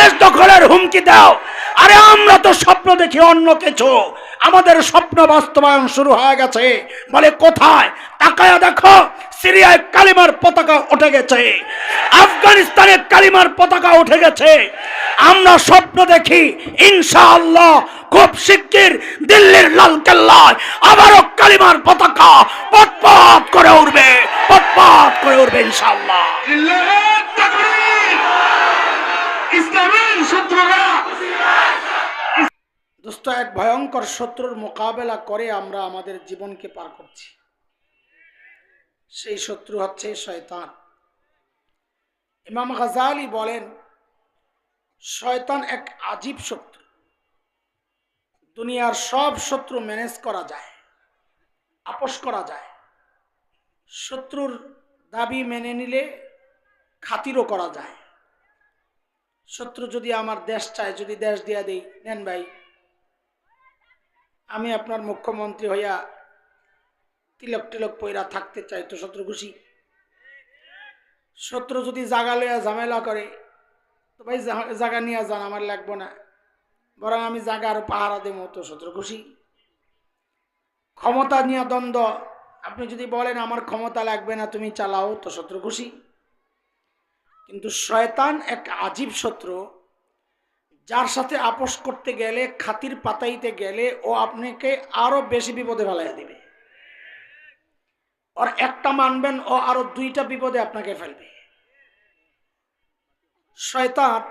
বাংলাদেশ দখলের হুমকি দাও। আরে আমরা তো স্বপ্ন দেখি অন্য কিছু, আমাদের স্বপ্ন বাস্তবায়ন শুরু হয়ে গেছে। বলে কোথায়? তাকায়া দেখো, সিরিয়ায় কালিমার পতাকা উঠে গেছে, আফগানিস্তানে কালিমার পতাকা উঠে গেছে। আমরা স্বপ্ন দেখি ইনশাআল্লাহ খুব শিগগির দিল্লির লালকেল্লায় আবারও কালিমার পতাকা পটপট করে উঠবে, পটপট করে উঠবে ইনশাআল্লাহ। দোস্ত, এক ভয়ঙ্কর শত্রুর মোকাবেলা করে আমরা আমাদের জীবনকে পার করছি। সেই শত্রু হচ্ছে শয়তান। ইমাম গাজালি বলেন, শয়তান এক আজীব শত্রু। দুনিয়ার সব শত্রু ম্যানেজ করা যায়, আপোষ করা যায়। শত্রুর দাবি মেনে নিলে খাতিরও করা যায়। শত্রু যদি আমার দেশ চায়, যদি দেশ দিয়া দেই, নেন ভাই, আমি আপনার মুখ্যমন্ত্রী হইয়া তিলক টিলক পয়রা থাকতে চাই, তো শত্রু খুশি। শত্রু যদি জাগা লইয়া ঝামেলা করে, তো ভাই জাগা নিয়ে যান, আমার লাগবো না, বরং আমি জাগা আরো পাহারা দেবো, তো শত্রু খুশি। ক্ষমতা নিয়ে দ্বন্দ্ব, আপনি যদি বলেন আমার ক্ষমতা লাগবে না, তুমি চালাও, তো শত্রু খুশি। কিন্তু শয়তান এক আজীব শত্রু, যার সাথে আপোষ করতে গেলে, খাতির পাতাইতে গেলে ও আপনাকে আরো বেশি বিপদে ফেলাইয়া দিবে। আর একটা মানবেন, ও আরো দুইটা বিপদে আপনাকে ফেলবে। শয়তান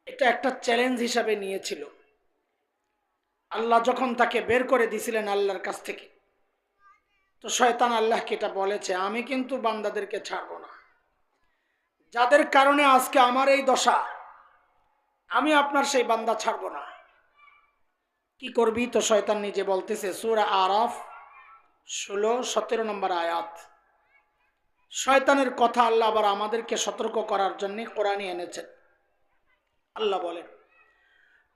এটা একটা চ্যালেঞ্জ হিসাবে নিয়েছিল। আল্লাহ যখন তাকে বের করে দিয়েছিলেন আল্লাহর কাছ থেকে, তো শয়তান আল্লাহকে এটা বলেছে, আমি কিন্তু বান্দাদেরকে ছাড়বো না, যাদের কারণে আজকে আমার এই দশা, আমি আপনার সেই বান্দা ছাড়বো না। কি করবি? তো শয়তান নিজে বলতেছে, সূরা আরাফ 16-17 নম্বর আয়াত। শয়তানের কথা আল্লাহ আবার আমাদেরকে সতর্ক করার জন্য কোরআনে এনেছেন। আল্লাহ বলেন,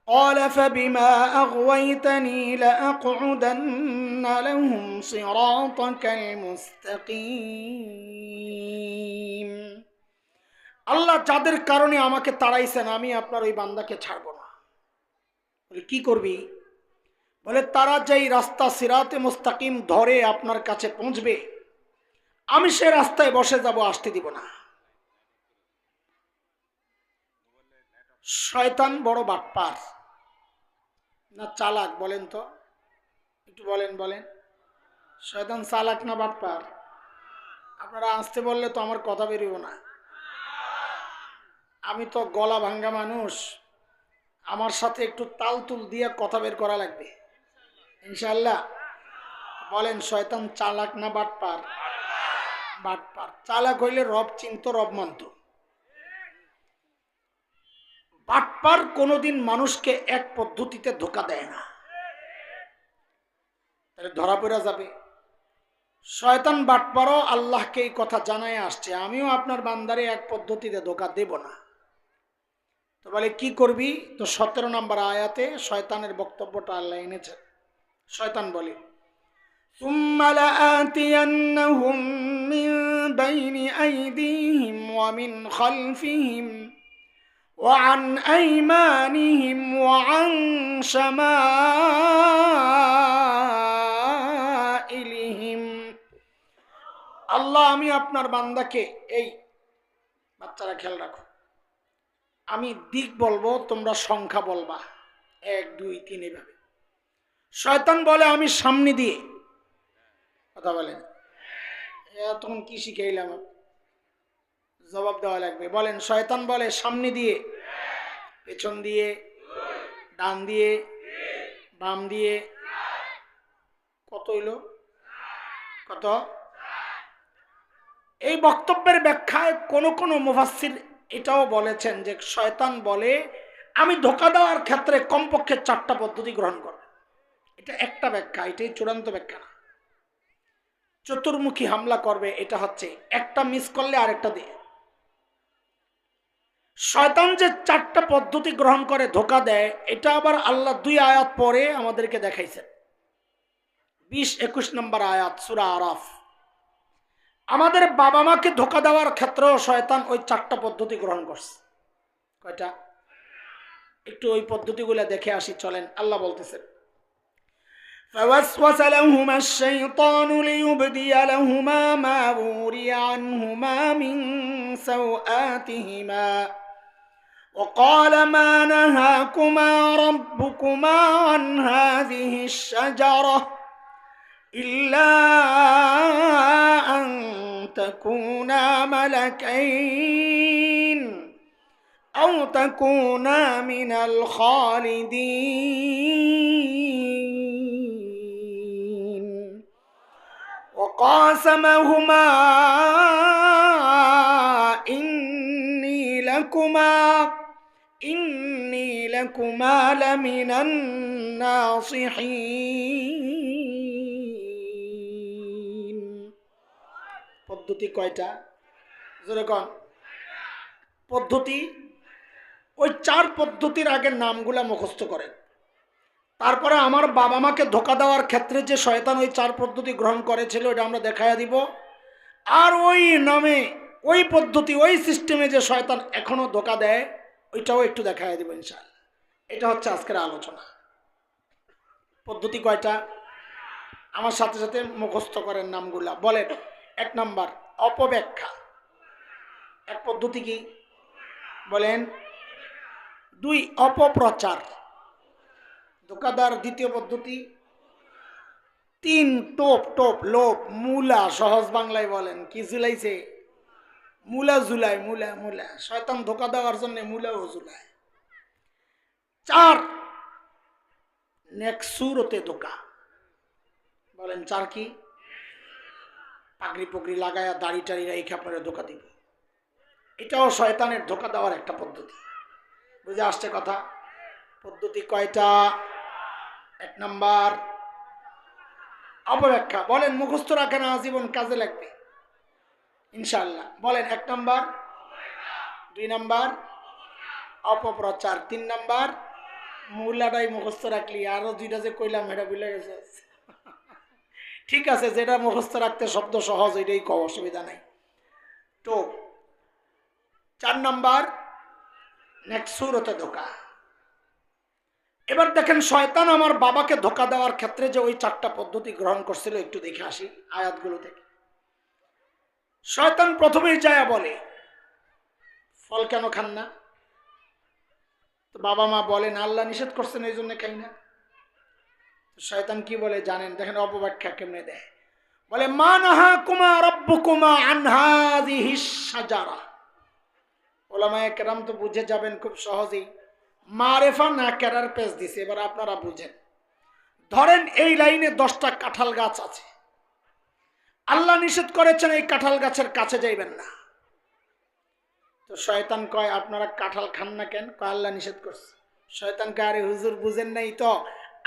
قال فبما أغويتني لأقعدن لهم صراطك المستقيم। আল্লাহ যাদের কারণে আমাকে তাড়াইছেন, আমি আপনার ওই বান্দাকে ছাড়বো না। বলে কি করবি? বলে তারা যেই রাস্তা সিরাতে মুস্তাকিম ধরে আপনার কাছে পৌঁছবে, আমি সে রাস্তায় বসে যাব, আসতে দিব না। শয়তান বড় বাটপার না চালাক? বলেন তো, একটু বলেন। শয়তান চালাক না বাটপার? আপনারা আসতে বললে তো আমার কথা বেরিও না। আমি তো গলা ভাঙ্গা মানুষ, আমার সাথে একটু তাল তুল দিয়ে কথা বের করা লাগবে ইনশাআল্লাহ। বলেন, শয়তান চালাক না বাটপার? বাটপার। চালাক হইলে রব চিনত, রব মানত। বাটপার কোনোদিন মানুষকে এক পদ্ধতিতে ধোঁকা দেয় না, তাহলে ধরা পড়া যাবে। শয়তান বাটপারও আল্লাহকে এই কথা জানায় আসছে, আমিও আপনার বান্দারে এক পদ্ধতিতে ধোঁকা দেব না। তো বলে কি করবি? তো 17 নম্বর আয়াতে শয়তানের বক্তব্যটা আল্লাহ এনেছেন। শয়তান বলে, ثم لآتينهم من بين أيديهم ومن خلفهم وعن أيمانهم وعن شمائلهم। আল্লাহ, আমি আপনার বান্দাকে, এই বাচ্চারা খেয়াল রাখো, আমি দিক বলবো, তোমরা সংখ্যা বলবা, 1 2 3 এভাবে। শয়তান বলে আমি সামনে দিয়ে, কথা বলেন, তখন কি শিখাইলাম, জবাব দেওয়া লাগবে। বলেন, শয়তান বলে সামনে দিয়ে, পেছন দিয়ে, ডান দিয়ে, বাম দিয়ে, কত হইল? কত? এই বক্তব্যের ব্যাখ্যায় কোন মুফাসসির এটাও বলেছেন যে শয়তান বলে আমি ধোঁকা দেওয়ার ক্ষেত্রে কমপক্ষে 4টা পদ্ধতি গ্রহণ করব। এটা একটা ব্যাখ্যা, এটাই চূড়ান্ত ব্যাখ্যা না। চতুর্মুখী হামলা করবে, এটা হচ্ছে একটা মিস করলে আরেকটা দিয়ে। শয়তান যে 4টা পদ্ধতি গ্রহণ করে ধোঁকা দেয়, এটা আবার আল্লাহ 2 আয়াত পরে আমাদেরকে দেখাইছেন। 20-21 নম্বর আয়াত সূরা আরাফ। আমাদের বাবা মাকে ধোঁকা দেওয়ার ক্ষেত্রেও শয়তান ওই 4টা পদ্ধতি গ্রহণ করছে। কয়টা? একটু ওই পদ্ধতিগুলো দেখে আসি, চলেন। আল্লাহ বলতেছেন فوسوس لهما الشيطان ليبدي لهما ما وري عنهما من سوآتهما وقال ما نهاكما ربكما عن هذه الشجرة إلا أن تكونا ملكين أو تكونا من الخالدين وقاسمهما إني لكما لمن الناصحين পদ্ধতি কয়টা? জোরে কোন পদ্ধতি? ওই 4 পদ্ধতির আগের নামগুলা মুখস্থ করেন। তারপরে আমার বাবা মাকে ধোকা দেওয়ার ক্ষেত্রে যে শয়তান ওই 4 পদ্ধতি গ্রহণ করেছিল এটা আমরা দেখাইয়া দিব। আর ওই নামে, ওই পদ্ধতি, ওই সিস্টেমে যে শয়তান এখনো ধোকা দেয় ওইটাও একটু দেখাইয়া দিব ইনশাআল্লাহ। এটা হচ্ছে আজকের আলোচনা। পদ্ধতি কয়টা? আমার সাথে সাথে মুখস্থ করেন নামগুলা। বলেন। 1 নাম্বার অপব্যাখ্যা। এক পদ্ধতি কি বলেন? 2 অপপ্রচার, ধোকাদার। দ্বিতীয় পদ্ধতি 3 টোপ লোভ, মূলা। সহজ বাংলায় বলেন কি ঝুলাইছে? মূলা ঝুলায়, মূলা। শয়তান ধোকা দেওয়ার জন্য মূলাও ঝুলায়। 4 নেকসুরতে ধোকা। বলেন 4 কি? পাগড়ি পগড়ি লাগায়া দাড়ি টাড়ি রেখে আপনারা ধোকা দিব। এটাও শয়তানের ধোকা দেওয়ার একটা পদ্ধতি। বুঝে আসছে কথা? পদ্ধতি কয়টা? 1 নাম্বার অপব্যাখ্যা। বলেন, মুখস্থ রাখেন, আজীবন কাজে লাগবে ইনশাআল্লাহ। বলেন 1 নাম্বার, 2 নাম্বার অপপ্রচার, 3 নাম্বার মূলাটাই মুখস্থ রাখলি। আরো 2টা যে কইলাম এটা ভুলে গেছে। ঠিক আছে, যেটা মুখস্থ রাখতে শব্দ সহজ ওইটাই কও, অসুবিধা নাই। তো 4 নাম্বার নেকসুরতে ধোকা। এবার দেখেন শয়তান আমার বাবাকে ধোকা দেওয়ার ক্ষেত্রে যে ওই 4টা পদ্ধতি গ্রহণ করছিল একটু দেখে আসি আয়াতগুলো থেকে। শয়তান প্রথমেই যায় বলে ফল কেন খান না? তো বাবা মা বলেন আল্লাহ নিষেধ করছেন এই জন্য খাই না। শয়তান কি বলে জানেন? দেখেন অপব্যাখ্যা কেমনে দেয়। বলে মা নাহাকুমা রাব্বুকুমা আন হাযিহিশ শাজারা। ওলামায়ে কেরাম তো বুঝে যাবেন খুব সহজেই। মারেফা না কেরার পেজ দিছে, এবার আপনারা বুঝেন। ধরেন এই লাইনে 10টা কাঁঠাল গাছ আছে, আল্লাহ নিষেধ করেছেন এই কাঁঠাল গাছের কাছে যাইবেন না। তো শয়তান কয় আপনারা কাঁঠাল খান না কেন? কয় আল্লাহ নিষেধ করছে। শয়তান কয় আরে হুজুর বুঝেন নাই তো,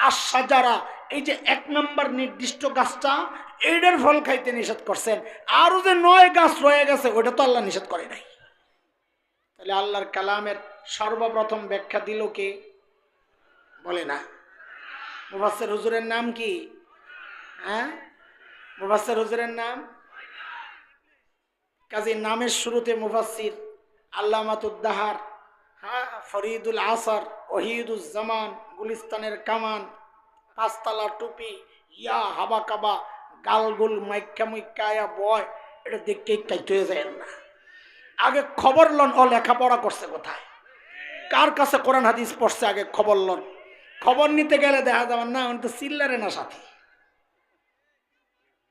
আশ-শাজারা এই যে 1 নাম্বার নির্দিষ্ট গাছটা এইটার ফল খাইতে নিষেধ করছেন, আরো যে 9 গাছ রয়ে গেছে ওটা তো আল্লাহ নিষেধ করে নাই। তাহলে আল্লাহর কালামের সর্বপ্রথম ব্যাখ্যা দিল কে? বলে না। মুফাসসির হুজুরের নাম কি? হ্যাঁ, মুফাসসির হুজুরের নাম? কাজী নামের শুরুতে মুফাসসির, আল্লামাতুদ্দাহার, হ্যাঁ, ফরিদুল আসর, ওহিদুজ জামান, গুলিস্তানের কামান, 5 তালা টুপি, ইয়া হাবা কাবা, গালগুল মাইক্কা মুইক্কায়া বয়, এটা দেখতে কাইতে হয়ে যায় না। আগে খবর লন ও লেখাপড়া করছে কোথায়, কার কাছে কোরআন হাদিস পড়ছে, আগে খবর লন। খবর নিতে গেলে দেখা যাবেন না উনি তো চিল্লারে না সাথে।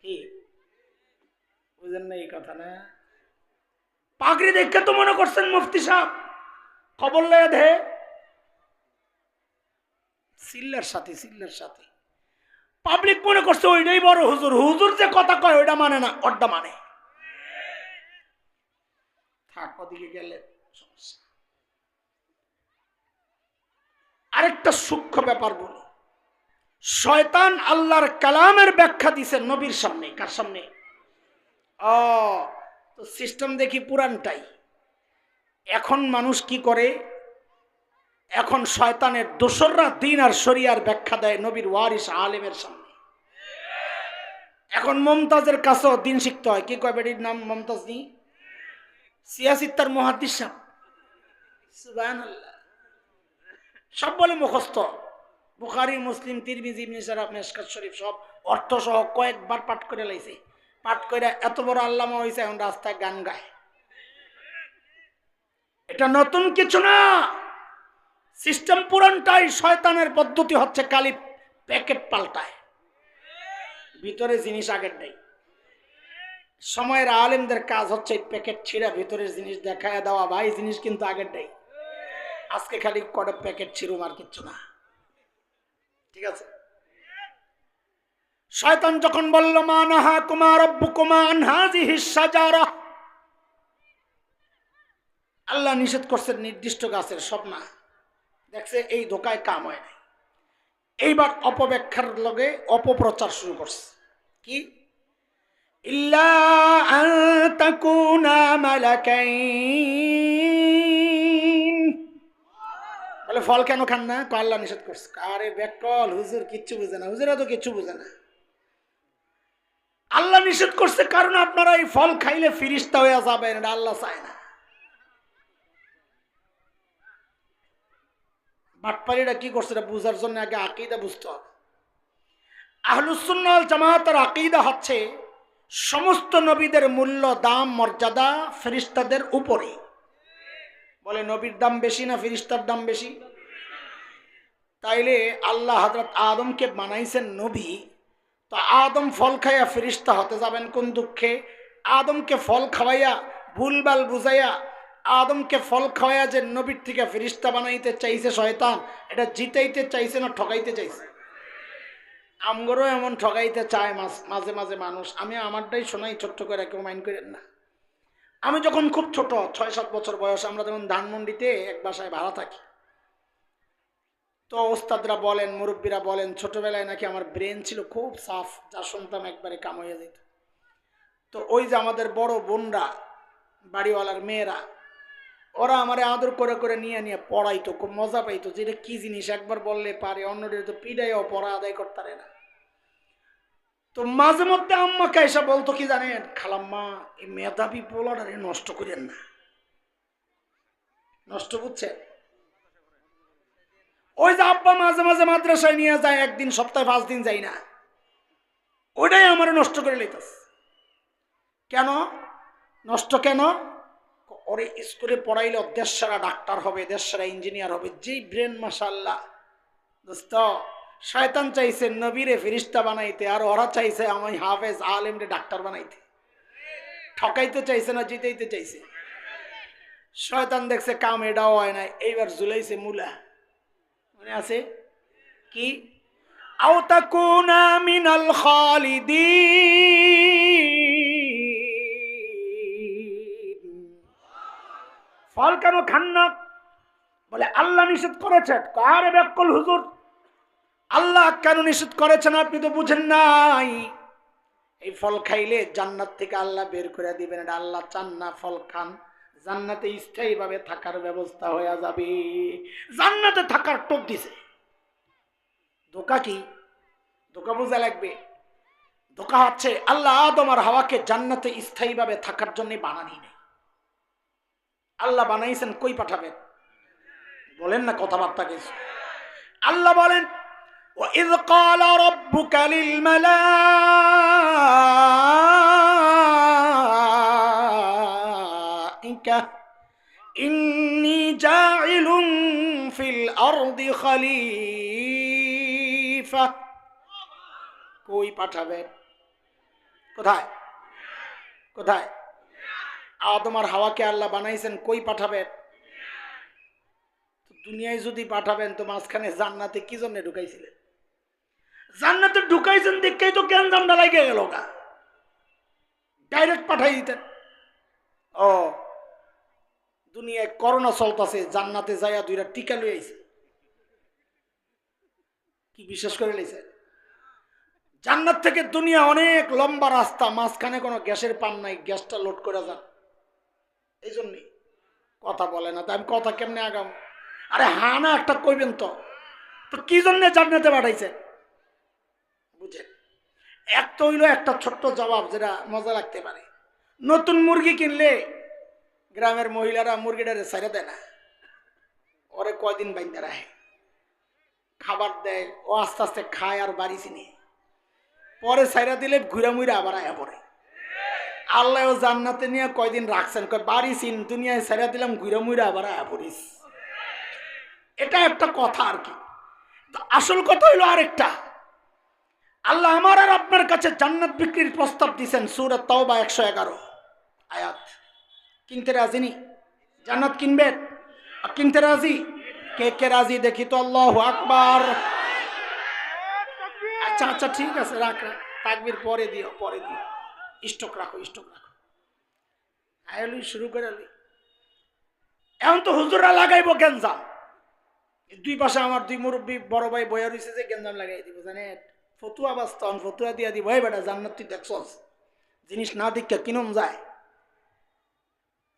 কি বুঝেন না এই কথা? না পাগড়ি দেখে তো মনে করছেন মুফতি সাহেব, খবর লয়ে দে চিল্লার সাথে। পাবলিক মনে করছে ওইটাই বড় হুজুর। হুজুর যে কথা কয় ওইটা মানে না, ওটা মানে। থাক, ওদিকে গেলে সমস্যা। আরেকটা সূক্ষ্ম ব্যাপার বলি, শয়তান আল্লাহর কালামের ব্যাখ্যা দিছে নবীর সামনে। কার সামনে? তো সিস্টেম দেখি পুরানটাই। এখন মানুষ কি করে? এখন শয়তানের দোসররা দিন আর শরিয়ার ব্যাখ্যা দেয় নবীর ওয়ারিস আলেমের সামনে। এখন মমতাজের কাছেও দিন শিখতে হয়। কি কয় বেটির নাম? মমতাজ নি, সিয়াসিত্তার মুহাদ্দিস সাহেব, সুবহানাল্লাহ। সব বলে মুখস্থ, বুখারী, মুসলিম, তিরমিজি, ইবনে মাজাহ, মিশকাত শরীফ সব অর্থ সহ কয়েকবার পাঠ করে লাইছে। পাঠ করে এত বড় আল্লামা হয়েছে, এখন রাস্তায় গান গায়। এটা নতুন কিছু না, সিস্টেম পুরানটাই। শয়তানের পদ্ধতি হচ্ছে খালি প্যাকেট পাল্টায়, ভিতরে জিনিস আগের নেই। সময়ের আলেমদের কাজ হচ্ছে প্যাকেট ছিঁড়া ভিতরের জিনিস দেখায় দেওয়া, ভাই জিনিস কিন্তু আগের নেই। আজকে খালি কটা প্যাকেট ছিঁড়ুম, আর কিচ্ছু না। ঠিক আছে। শয়তান যখন বলল মা নাহাকুমা রাব্বুকুমা আন হাযিহিস শাজারা, আল্লাহ নিষেধ করছেন নির্দিষ্ট গাছের, সব না। দেখছে এই ধোকায় কাম হয় নাই, এইবার অপব্যাখ্যার লগে অপপ্রচার শুরু করছে। কি? ইল্লা আন তাকুনা মালাকাইন, বলে ফল কেন খান না? আল্লাহ নিষেধ করছে। আরে বেকল, হুজুর কিচ্ছু বুঝে না, হুজুরা তো কিচ্ছু বুঝে না। আল্লাহ নিষেধ করছে কারণ আপনারা এই ফল খাইলে ফিরিস্তা হয়ে যাবেন, এটা আল্লাহ চায় না। বাটপাড়িরা কি করছে এটা বুঝার জন্য আগে আকীদা বুঝতে হবে। আহলুস সুন্নাহ ওয়াল জামাতের আকীদা হচ্ছে সমস্ত নবীদের মূল্য, দাম, মর্যাদা ফেরেশতাদের উপরে। বলে নবীর দাম বেশি না ফেরেশতার দাম বেশি? তাইলে আল্লাহ হযরত আদমকে বানাইছেন নবী, তো আদম ফল খাইয়া ফেরেশতা হতে যাবেন কোন দুঃখে? আদমকে ফল খাওয়াইয়া ভুলভাল বুঝাইয়া, আদমকে ফল খাওয়াইয়া যে নবীর থেকে ফেরেশতা বানাইতে চাইছে শয়তান, এটা জিতাইতে চাইছে না ঠকাইতে চাইছে? আমগরও এমন ঠকাইতে চায় মাঝে মাঝে মানুষ। আমি আমারটাই শোনাই ছোট্ট করে, কেউ মাইন্ড করেন না। আমি যখন খুব ছোট 6-7 বছর বয়স, আমরা তখন ধানমন্ডিতে এক বাসায় ভাড়া থাকি। তো ওস্তাদরা বলেন, মুরব্বীরা বলেন, ছোটবেলায় নাকি আমার ব্রেন ছিল খুব সাফ, যা শুনতাম একবারে কাম হয়ে যেত। তো ওই যে আমাদের বড় বোনরা, বাড়িওয়ালার মেয়েরা, ওরা আমারে আদর করে করে নিয়ে নিয়ে পড়াইতো, খুব মজা পাইতো। যেটা কি জিনিস একবার বললে পারে, অন্যদের তো পিডাইও পড়া আদায় করতে পারে না। তো মাঝে মধ্যে আম্মাকে এসে বলতো কি জানেন, খালাম্মা এই মেধাবী পোলাটারে নষ্ট করেন না। নষ্ট বুঝছে? ওই যে আব্বা মাঝে মাঝে মাদ্রাসায় নিয়ে যায়, একদিন সপ্তাহে 5 দিন যাই না, ওইটাই আমার নষ্ট করে লইতাছে। কেন নষ্ট? কেন? ওরে স্কুলে পড়াইলে দেশসারা ডাক্তার হবে, দেশসারা ইঞ্জিনিয়ার হবে, যেই ব্রেন মাশাআল্লাহ। দোস্ত, শয়তান চাইছে নবীরে ফেরেশতা বানাইতে, আর ওরা চাইছে আমি হাফেজ আলেমরে ডাক্তার বানাইতে। ঠকাইতে চাইছে না জিতাইতে চাইছে? শয়তান দেখছে কাম এটাও হয় না, এইবার ঝুলাইছে মুলা। মনে আছে কি? আও তাকুনা মিনাল খালিদিন, ফল কেন খান না? বলে আল্লাহ নিষেধ করেছেন। কারে বেকল হুজুর, আল্লাহ কেন নিষেধ করেছেন আপনি তো বুঝেন নাই। এই ফল খাইলে জান্নাত থেকে আল্লাহ বের করে দিবেন, এটা আল্লাহ চান না। ফল খান, জান্নাতে স্থায়ীভাবে থাকার ব্যবস্থা হয়ে যাবে। জান্নাতে থাকার টোপ দিছে। ধোকা কি? ধোকা বোঝা লাগবে। ধোকা হচ্ছে আল্লাহ আদম আর হাওয়াকে জান্নাতে স্থায়ীভাবে থাকার জন্য বানানি নেই। আল্লাহ বানাইছেন, কই পাঠাবেন? বলেন না কথাবার্তা কিছু। আল্লাহ বলেন وَإِذْ قَالَ رَبُّكَ لِلْمَلَائِكَةِ إِنِّي جَاعِلٌ فِي الْأَرْضِ خَلِيفَةً। কই পাঠাবেন? কোথায়? কোথায়? আদম আর হাওয়াকে আল্লাহ বানাইছেন, কই পাঠাবেন? দুনিয়ায় যদি পাঠাবেন তো মাঝখানে জান্নাতে কি জন্য ঢুকাইছিলেন? জান্নাতে ঢুকাইছেন দেখেই তো কেন জান্নাত লাগে গেল না, ডাইরেক্ট পাঠাই দিতেন। ও দুনিয়ায় করোনা চলতেছে, জান্নাতে যাইয়া 2টা টিকা লই আইছে। কি বিশ্বাস করে লইছে? জান্নাত থেকে দুনিয়া অনেক লম্বা রাস্তা, মাঝখানে কোনো গ্যাসের পাম্প নাই, গ্যাসটা লোড করে যান। এই জন্যই কথা বলে না। তাই আমি কথা কেমনে আগাম? আরে হ্যাঁ না একটা কইবেন তো, তো কি জন্য জান্নাতে পাঠাইছে বুঝেন? এক তো হইল একটা ছোট্ট জবাব যেটা মজা লাগতে পারে। নতুন মুরগি কিনলে গ্রামের মহিলারা মুরগিটারে ছেড়ে দেয় না, কয়দিন বাইন্দা রাখে, খাবার দেয়, ও আস্তে আস্তে খায় আর বাড়ি চিনি, পরে ছাইরা দিলে ঘুরা মুইরা আবার আয়া পড়ে। আল্লাহ ও জান্নাতে নিয়ে কয়দিন রাখছেন, কয় বাড়ি চিন, দুনিয়ায় ছাইরা দিলাম ঘুরা মুইরা আবার আয়া পড়িস। এটা একটা কথা আর কি। আসল কথা হইলো আরেকটা, আল্লাহ আমার আর আপনার কাছে জান্নাত বিক্রির প্রস্তাব দিয়েছেন সূরা তাওবা 111 আয়াত। কিনতে রাজি নি? জান্নাত কিনবেন? কিনতে রাজি? কে কে রাজি দেখি তো? আল্লাহু আকবার। আচ্ছা আচ্ছা ঠিক আছে, রাখ রাখ, তাকবীর পরে দিও, পরে দিও, স্টক রাখো, স্টক রাখো। আয়লি শুরু করে আলি। এখন তো হুজুররা লাগাইবো গেঞ্জাম, দুই পাশে আমার দুই মুরব্বী বড় ভাই বইয়া রয়েছে যে গেঞ্জাম লাগাই দিব, জানেন ফতুয়া বাস্তন, ফতুয়া দিয়া দিব, এই বেটা জান্নাত তুই দেখছস, জিনিস না দীক্ষা কিনম যায়।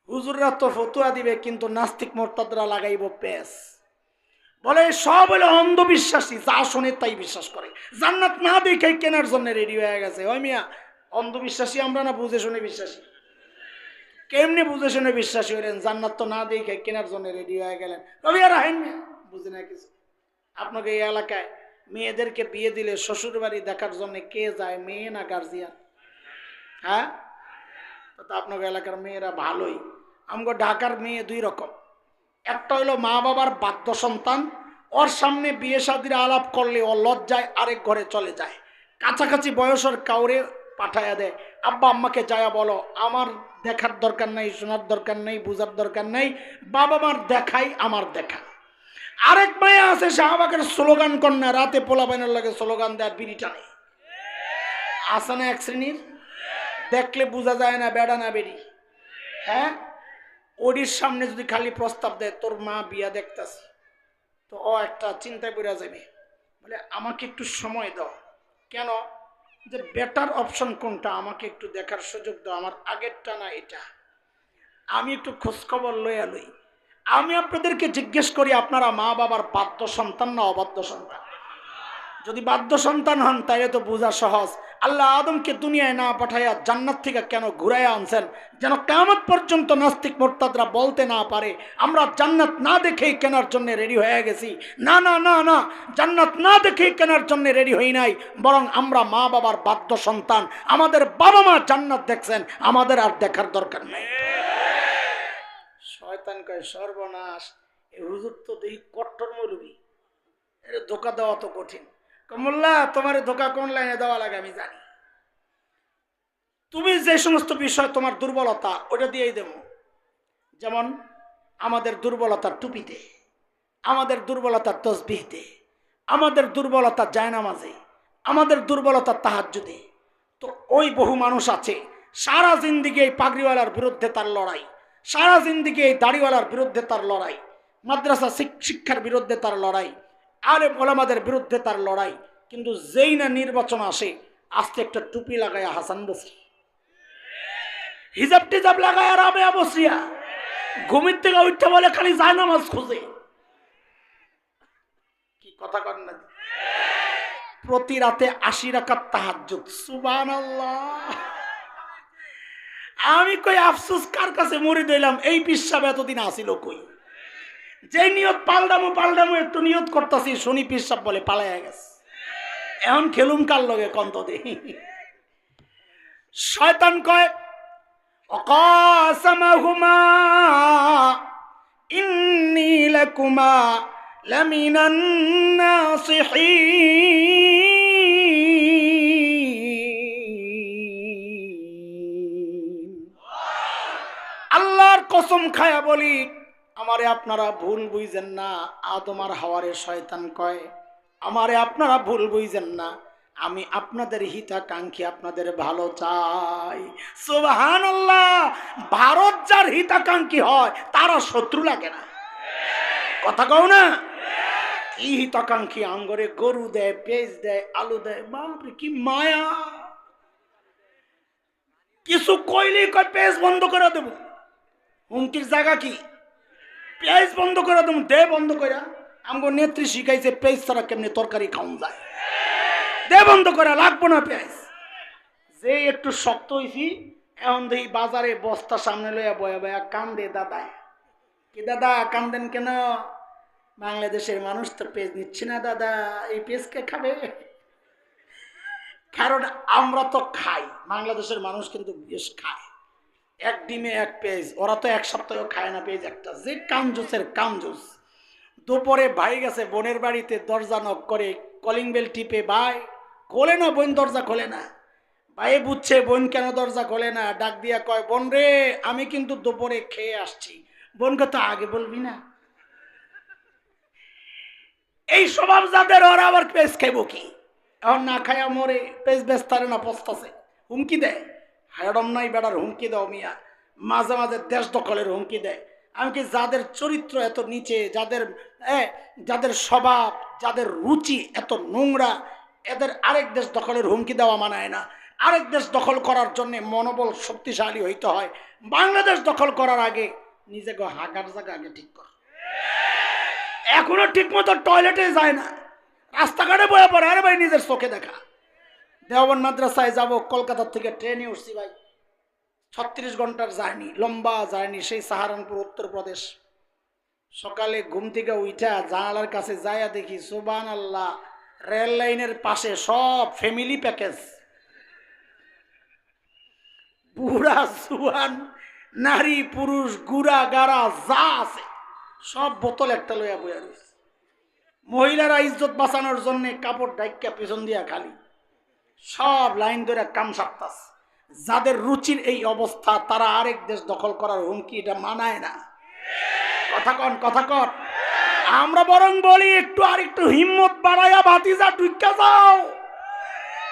হুজুররা তো ফতুয়া দিবে, কিন্তু নাস্তিক মোরতাদরা লাগাইব পেস। বলে সব হলো অন্ধবিশ্বাসী, যা শোনে তাই বিশ্বাস করে, জান্নাত না দেখে কেনার জন্য রেডি হয়ে গেছে। ওই মিয়া অন্ধবিশ্বাসী আমরা না বুঝে শুনে বিশ্বাসী? কেমনি বুঝে শুনে বিশ্বাসী হলেন? জান্নাত তো না দেখে কেনার জন্য রেডি হয়ে গেলেন। রবি আর আহেন বুঝে না কিছু। আপনাকে এই এলাকায় মেয়েদেরকে বিয়ে দিলে শ্বশুর বাড়ি দেখার জন্য কে যায়, মেয়ে না গার্জিয়ান? হ্যাঁ, তো আপনাকে এলাকার মেয়েরা ভালোই। আমগো ঢাকার মেয়ে দুই রকম, একটা হইলো মা বাবার বাধ্য সন্তান, ওর সামনে বিয়ে শাদির আলাপ করলে ও লজ্জায় আরেক ঘরে চলে যায়, কাছাকাছি বয়সের কাউরে পাঠাইয়া দেয়, আব্বা আম্মাকে যায়া বলো আমার দেখার দরকার নাই, শোনার দরকার নেই, বুঝার দরকার নেই, বাবা মার দেখাই আমার দেখা। আরেক মেয়ে আছে শাহবাগের স্লোগান কন্যা, রাতে পোলাপাইনের লাগে স্লোগান দেয়, বিড়ি টানে। আছে না এক শ্রেণীর, দেখলে বোঝা যায় না বেড়া না বেড়ি। হ্যাঁ, ওডির সামনে যদি খালি প্রস্তাব দেয় তোর মা বিয়া দেখতেছে, তো ও একটা চিন্তায় পড়ে যাবে, বলে আমাকে একটু সময় দাও। কেন? যে বেটার অপশন কোনটা, আমাকে একটু দেখার সুযোগ দাও, আমার আগেরটা না এটা, আমি একটু খোঁজখবর লইয়া লই। আমি আপনাদেরকে জিজ্ঞেস করি, আপনারা মা বাবার বাধ্য সন্তান না অবাধ্য সন্তান? যদি বাধ্য সন্তান হন তাইলে তো বোঝা সহজ, আল্লাহ আদমকে দুনিয়ায় না পাঠাইয়া জান্নাত থেকে কেন ঘুরাইয়া আনছেন, যেন কিয়ামত পর্যন্ত নাস্তিক মুরতাদরা বলতে না পারে আমরা জান্নাত না দেখেই কেনার জন্য রেডি হয়ে গেছি। না না না না, জান্নাত না দেখেই কেনার জন্য রেডি হই নাই, বরং আমরা মা বাবার বাধ্য সন্তান, আমাদের বাবা মা জান্নাত দেখছেন, আমাদের আর দেখার দরকার নেই। শয়তান কয় সর্বনাশ, এই হুজুর তো দেখি কট্টর মৌলবী, এর ধোকা দেওয়া তো কঠিন। মোল্লা তোমার ধোকা কোন লাইনে দেওয়া লাগে আমি জানি, তুমি যে সমস্ত বিষয় তোমার দুর্বলতা ওটা দিয়েই দেব। যেমন আমাদের দুর্বলতা টুপিতে, আমাদের দুর্বলতা তসবিহতে, আমাদের দুর্বলতা জায়নামাজে, আমাদের দুর্বলতা তাহাজ্জুদে। তো ওই বহু মানুষ আছে সারা জিন্দিগি এই পাগড়িওয়ালার বিরুদ্ধে তার লড়াই, সারা জিন্দিগি এই দাড়িওয়ালার বিরুদ্ধে তার লড়াই, মাদ্রাসা শিক্ষার বিরুদ্ধে তার লড়াই, আলেম ওলামাদের বিরুদ্ধে তার লড়াই, কিন্তু যেই না নির্বাচন আসে আস্তে একটা টুপি লাগায়া হাসান বসরি, হিজাব টিজাব লাগায়া রাবেয়া বসরিয়া ঘুমির থেকে উঠতে বলে খালি জায়নামাজ খুঁজে। কি কথা কর না, প্রতি রাতে 80 রাকাত তাহাজ্জুদ, সুবহানাল্লাহ। আমি কই আফসোস কার কাছে মরে দিলাম, এই পিসাব এতদিন আসিল কই? যে নিয়ত পাল্টামো একটু নিয়ত করতেছি, শনি পিসাব বলে পালাইয়া গেছে। এখন খেলুম কার লগে কন্ত দে। শয়তান কয় অকাসামাহুমা ইন্নী লাকুমা লামিনান নাসিহিন। আল্লাহর কসম খায়া বলি, আমারে আপনারা ভুল বুঝেন না। আদম আর হাওয়ারে শয়তান কয় আমারে আপনারা ভুল বুঝেন না, আমি আপনাদের হিতাকাঙ্ক্ষী, আপনাদের ভালো চাই। সুবহানাল্লাহ। ভারত যার হিতাকাঙ্ক্ষী হয় তারা শত্রু লাগে না, কথা কও না? এই হিতাকাঙ্ক্ষী আঙ্গরে গরু দেয়, পেঁয়াজ দেয়, আলু দেয়, বাপরে কি মায়া! কিছু কইলেই কয় পেঁয়াজ বন্ধ করে দেব, হুমকির জায়গা কি? পেঁয়াজ বন্ধ করে দেব, দে বন্ধ করে। আমগো নেত্রী শিখাইছে পেঁয়াজ ছাড়া কেমনি তরকারি খাওয়া যায়, দে বন্ধ করে, লাগবো না পেঁয়াজ। যে একটু শক্ত হয়েছি এখন দেখি বাজারে বস্তা সামনে লইয়া বয়া বয়া কান্দে। দাদা কি দাদা কান্দেন কেন? বাংলাদেশের মানুষ তো পেজ নিচ্ছে না দাদা, এই পেজ কে খাবে? কারণ আমরা তো খাই, বাংলাদেশের মানুষ কিন্তু বেশ খায়। এক ডিমে এক পেজ, ওরা তো এক সপ্তাহ খায় না পেজ একটা। যে কামজুসের কামজুস, দুপুরে ভাই গেছে বোনের বাড়িতে, দরজা নক করে কলিং বেল টিপে, ভাই খোলে না, বোন দরজা খোলে না। ভাই বুঝছে বোন কেন দরজা খোলে না, ডাক দিয়া কয়, বোন রে আমি কিন্তু দুপুরে খেয়ে আসছি। বোনকে তো আগে বলবি না। এই স্বভাব যাদের, ওরা আবার পেজ খাইব কি? এখন না খায়া মরে, পেজ বেস্তারে না পস্তাছে, হুমকি দেয়। হায়রম নাই বেড়ার হুমকি দাও মিয়া, মাঝে মাঝে দেশ দখলের হুমকি দেয়। আমি কি যাদের চরিত্র এত নিচে, যাদের স্বভাব, যাদের রুচি এত নোংরা, এদের আরেক দেশ দখলের হুমকি দেওয়া মানায় না। আরেক দেশ দখল করার জন্য মনোবল শক্তিশালী হইতে হয়। বাংলাদেশ দখল করার আগে নিজেকে হাগার জায়গা আগে ঠিক কর। এখনো ঠিক মতো টয়লেটে যায় না, রাস্তাঘাটে বয়ে পড়ে। আরে ভাই নিজের চোখে দেখা। দেওবন্দ মাদ্রাসায় যাব, কলকাতার থেকে ট্রেনে উঠছি ভাই, 36 ঘন্টার জার্নি, লম্বা জার্নি, সেই সাহারানপুর উত্তরপ্রদেশ। সকালে ঘুম থেকে উঠা জানালার কাছে যাইয়া দেখি সুবহানাল্লাহ, রেল লাইনের পাশে সব ফ্যামিলি প্যাকেজ, বুড়া জুয়ান, নারী পুরুষ, গুড়া গাড়া যা আছে সব বোতল একটা লইয়া বইয়া রয়েছে। মহিলারা ইজ্জত বাঁচানোর জন্য কাপড় ডাইকা পেছন দিয়া খালি, সব লাইন ধরে কাম সারতাস। যাদের রুচির এই অবস্থা, তারা আরেক দেশ দখল করার হুমকি, এটা মানায় না। কথা কন, কথা কন। আমরা বরং বলি একটু আর একটু হিম্মত বাড়াইয়া ভাতিজা ঢুকা যাও,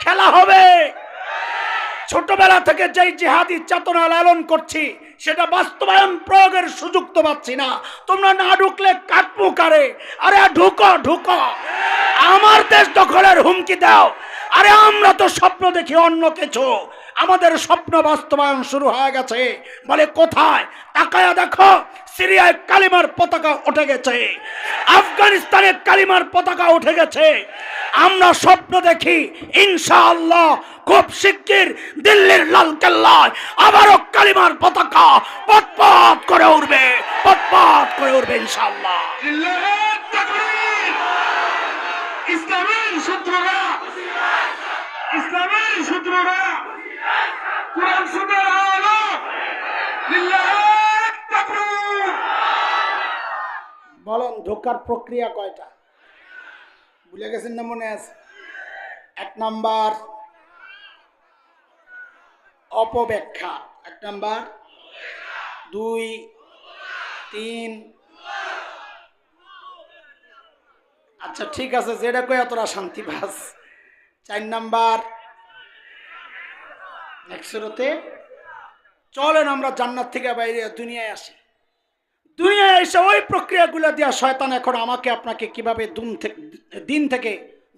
খেলা হবে। ছোটবেলা থেকে যেই জিহাদি চেতনা লালন করছি, সেটা বাস্তবায়ন প্রয়োগের সুযোগ তো পাচ্ছি না। তোমরা না ঢুকলে কাটবো কারে? আরে ঢুকো ঢুকো, আমার দেশ দখলের হুমকি দাও। আরে আমরা তো স্বপ্ন দেখি অন্য কিছু, আমাদের স্বপ্ন বাস্তবায়ন শুরু হয়ে গেছে। বলে কোথায়? তাকায়া দেখো, সিরিয়ায় কালিমার পতাকা উঠে গেছে, আফগানিস্তানে কালিমার পতাকা উঠে গেছে। আমরা স্বপ্ন দেখি ইনশাআল্লাহ খুব শিগগির দিল্লির লালকেল্লায় আবারও কালিমার পতাকা পটপট করে উঠবে, পটপট করে উঠবে ইনশাআল্লাহ। ইসলামের শত্রুরা, ইসলামের শত্রুরা কুরআন সুন্নাহর আলো লিল্লাহ তাকবীর। বলেন ঢোকার প্রক্রিয়া কয়টা? ভুলে গেছেন না? মনে আছে? 1 নাম্বার অপব্যাখ্যা, 1 নাম্বার, 2, 3। আচ্ছা ঠিক আছে, যেটা কই তোরা শান্তি পাস। 4 নাম্বার একসুরতে চলেন আমরা জান্নাত থেকে বাইরে দুনিয়ায় আসি। দুনিয়ায় এসে ওই প্রক্রিয়াগুলো দিয়া শয়তান এখন আমাকে আপনাকে কিভাবে দিন থেকে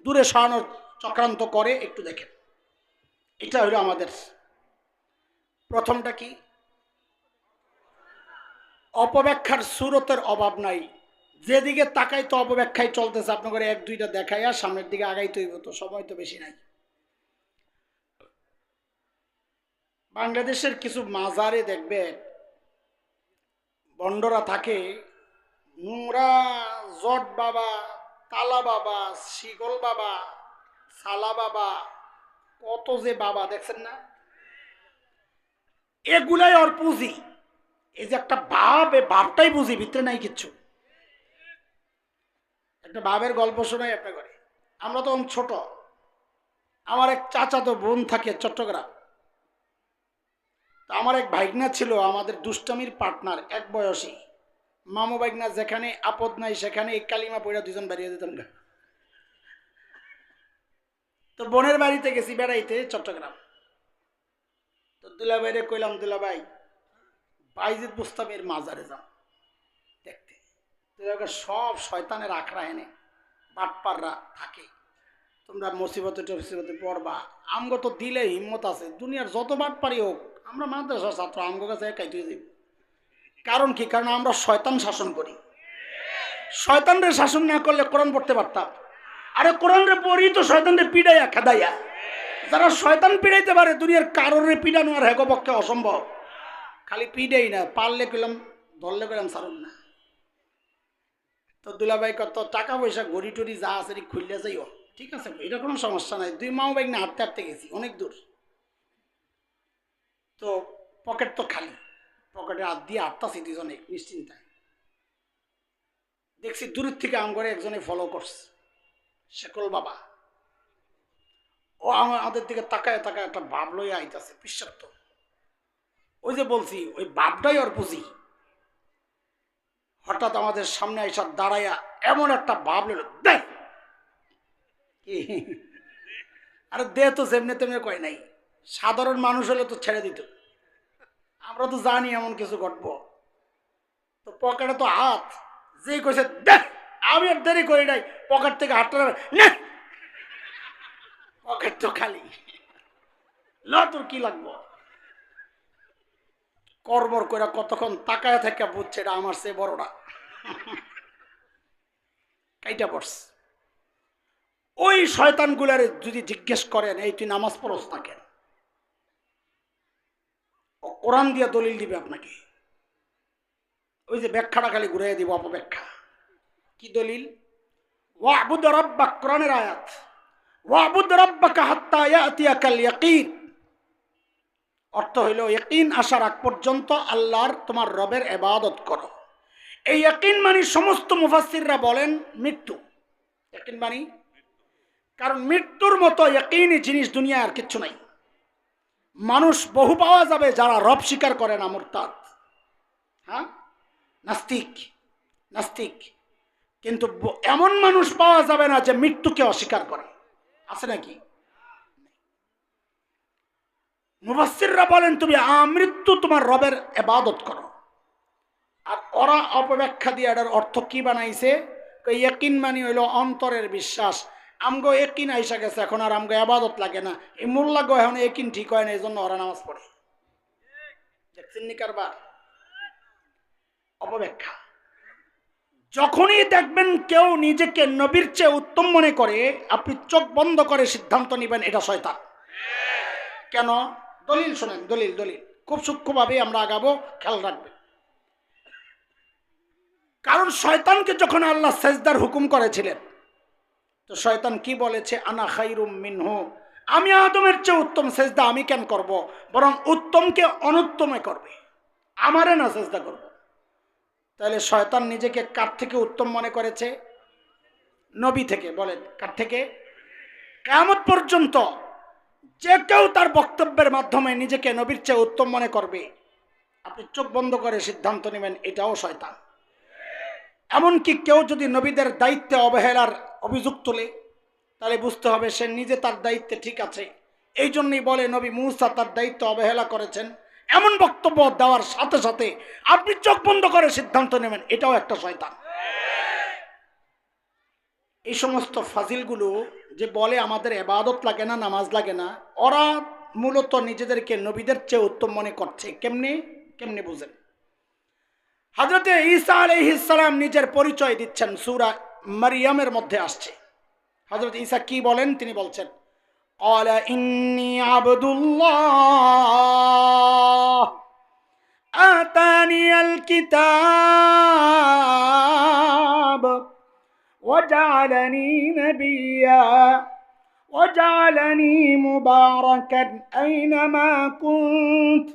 দূরে সরানোর চক্রান্ত করে একটু দেখেন। এটা হলো আমাদের প্রথমটা কি, অপব্যাখ্যার সুরতের অভাব নাই। যেদিকে তাকাই তো অপব্যাখ্যাই চলতেছে। আপনাদের 1-2টা দেখাইয়া সামনের দিকে আগাইতে হইব, তো সময় তো বেশি নাই। বাংলাদেশের কিছু মাজারে দেখবেন বন্ডরা থাকে, নোংরা জট বাবা, তালা বাবা, শিকল বাবা, সালা বাবা, কত যে বাবা দেখছেন না, এগুলাই ওর পুঁজি। এই যে একটা ভাব, এই ভাবটাই বুঝি, ভিতরে নাই কিচ্ছু। একটা ভাবের গল্প শোনাই আপনাকে। আমরা তখন ছোট, আমার এক চাচাতো বোন থাকে চট্টগ্রাম। আমার এক ভাইগনা ছিল আমাদের দুষ্টামির পার্টনার, এক বয়সী মামু ভাইগনা। যেখানে আপদ নাই সেখানে এক কালিমা পড়া দুজন বাড়িয়ে দিতাম না। তো বোনের বাড়িতে গেছি বেড়াইতে চট্টগ্রাম। তো দুলা ভাইরে কইলাম, দুলা ভাই বাইজিদ বুস্তামের মাজারে যাও দেখতে। সব শয়তানের আখড়া এনে বাটপাররা থাকে, তোমরা মুসিবতে টসিবতে পড়বা। আমগো তো দিলে হিম্মত আছে, দুনিয়ার যত বাটপারি হোক আমরা মাদ্রাসার ছাত্র, আমগো কাছে একাই তুই দেব। কারণ কি? কারণ আমরা শয়তান শাসন করি। শয়তানরে শাসন না করলে কোরআন পড়তে পারতাম। আরে কোরআনরে পড়ি তো শয়তানরে পিড়াইয়া খেদাইয়া। যারা শয়তান পিড়াইতে পারে, দুনিয়ার কারোরে পিড়ানো আর হেগো পক্ষে অসম্ভব। খালি পিড়াই না, পারলে কইলাম, ধরলে কইলাম সারুন না। তো দুলাভাই কত টাকা পয়সা গড়ি টড়ি যা আছে খুললে যাইও, ঠিক আছে এটা কোনো সমস্যা নাই। দুই মাও বাইক না হাঁটতে হাঁটতে গেছি অনেক দূর, তো পকেট তো খালি, পকেটে হাত দিয়ে হাঁটতাছি দুজনে নিশ্চিন্তায়। দেখছি দূরের থেকে আম করে একজনে ফলো করছে, শেকল বাবা। ও আমাদের দিকে তাকায় তাকায় একটা ভাব লইয়া আইতাছে পিসাব। ওই যে বলছি ওই ভাবটাই ওর বুঝি। হঠাৎ আমাদের সামনে এসে দাঁড়াইয়া এমন একটা ভাব লইল, দেখ আরে দে তো যেমনি তেমনি কয় নাই, সাধারণ মানুষ হলে তো ছেড়ে দিত, আমরা তো জানি এমন কিছু ঘটবো। তো পকেটে তো হাত, যে কইছে দেখ, আমি আর দেরি করি নাই, পকেট থেকে হাতটা পকেট তো খালি, ল তোর কি লাগবো। করবর করে কতক্ষণ তাকায় থেকে বুঝছে এটা আমার চেয়ে বড়টা, কাইটা পড়ছে। ওই শয়তানগুলার যদি জিজ্ঞেস করেন এই তুই নামাজ পড়স না কেন, ও কোরআন দিয়ে দলিল দিবে আপনাকে। ওই যে ব্যাখ্যাটা খালি ঘুরাই দিব, অপব্যাখ্যা। কি দলিল? ওয়াবুদ রাব্বাক, কোরআনের আয়াত, ওয়াবুদ রাব্বাকা হাত্তা ইয়াতিয়াকাল ইয়াকিন। অর্থ হইল ইয়াকিন আসার আগ পর্যন্ত আল্লাহর তোমার রবের ইবাদত করো। এই ইয়াকিন মানে সমস্ত মুফাসসিররা বলেন মৃত্যু। ইয়াকিন মানে, কারণ মৃত্যুর মতো ইয়াকিনি জিনিস দুনিয়ায় আর কিচ্ছু নাই। মানুষ বহু পাওয়া যাবে যারা রব স্বীকার করে না, মুরতাদ, হ্যাঁ নাস্তিক, নাস্তিক, কিন্তু এমন মানুষ পাওয়া যাবে না যে মৃত্যুকে অস্বীকার করে, আছে নাকি? মুফাসসিররা বলেন তুমি আমৃত্যু তোমার রবের ইবাদত করো। আর ওরা অপব্যাখ্যা দিয়ে এটার অর্থ কি বানাইছে, ইয়াকিন মানে হইল অন্তরের বিশ্বাস। আমগো ইয়াকিন আইসা গেছে, এখন আর আমগো ইবাদত লাগে না, এই মোল্লা গো এখন ইয়াকিন ঠিক হয় না, এই জন্য ওরা নামাজ পড়ে। দেখছেন নি কারবার? অপব্যাখ্যা। যখনই দেখবেন কেউ নিজেকে নবীর চেয়ে উত্তম মনে করে, আপনি চোখ বন্ধ করে সিদ্ধান্ত নেবেন এটা শয়তান। কেন? দলিল শোনেন, দলিল দলিল খুব সূক্ষ্মভাবে আমরা আগাবো, খেয়াল রাখবেন। কারণ শয়তানকে যখন আল্লাহ সেজদার হুকুম করেছিলেন, তো শয়তান কি বলেছে? আনা খাইরুম মিনহু, আমি আদমের চেয়ে উত্তম, সেজদা আমি কেন করব, বরং উত্তমকে অনুত্তমে করবে, আমারে না সেজদা করব। তাহলে শয়তান নিজেকে কার থেকে উত্তম মনে করেছে? নবী থেকে। বলেন কার থেকে? কিয়ামত পর্যন্ত যে কেউ তার বক্তব্যের মাধ্যমে নিজেকে নবীর চেয়ে উত্তম মনে করবে, আপনি চোখ বন্ধ করে সিদ্ধান্ত নেবেন এটাও শয়তান। এমনকি কেউ যদি নবীদের দায়িত্বে অবহেলার অভিযোগ তোলে, তাহলে বুঝতে হবে সে নিজে তার দায়িত্বে ঠিক আছে, এই জন্যই বলে নবী মূসা তার দায়িত্ব অবহেলা করেছেন। এমন বক্তব্য দেওয়ার সাথে সাথে আপনি চোখ বন্ধ করে সিদ্ধান্ত নেবেন এটাও একটা শয়তান। এই সমস্ত ফাজিলগুলো যে বলে আমাদের ইবাদত লাগে না, নামাজ লাগে না, ওরা মূলত নিজেদেরকে নবীদের চেয়ে উত্তম মনে করছে। কেমনে কেমনে বুঝেন? হযরতে ঈসা আলাইহিস সালাম নিজের পরিচয় দিচ্ছেন, সূরা মারইয়ামের মধ্যে আসছে। হযরত ঈসা কি বলেন? তিনি বলছেন ক্বালা ইন্নী আবদুল্লাহ আতানিয়াল কিতাব ওয়াজআলানি নাবিয়্যা ওয়াজআলানি মুবারাকান আইনামা কুনত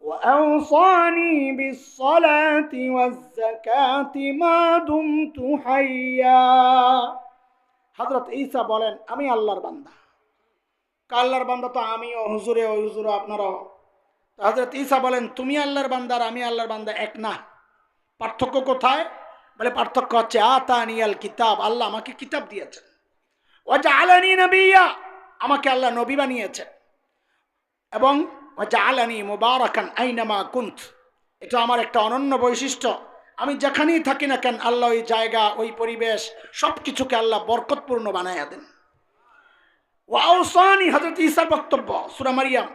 وأوصاني بالصلاة والزكاة ما دمت حيا। হযরত ঈসা বলেন আমি আল্লাহর বান্দা। আল্লাহর বান্দা তো আমিও, হুজুরে ও হুজুরও আপনারাও। হযরত ঈসা বলেন তুমি আল্লাহর বান্দা আর আমি আল্লাহর বান্দা এক না। পার্থক্য কোথায়? বলে পার্থক্য হচ্ছে আতানিয়াল কিতাব, আল্লাহ আমাকে কিতাব দিয়েছেন, ওয়াজআলানি নাবিয়্যা, আমাকে আল্লাহ নবী বানিয়েছেন, এবং ওয়াজআলানি মুবারাকান আইনামা কুনত, এটা আমার একটা অনন্য বৈশিষ্ট্য। আমি যেখানেই থাকি না কেন আল্লাহ ওই জায়গা, ওই পরিবেশ সব কিছুকে আল্লাহ বরকতপূর্ণ বানাইয়া দেন। ওয়াউসানি, হযরত ঈসার বক্তব্য সূরা মারইয়াম,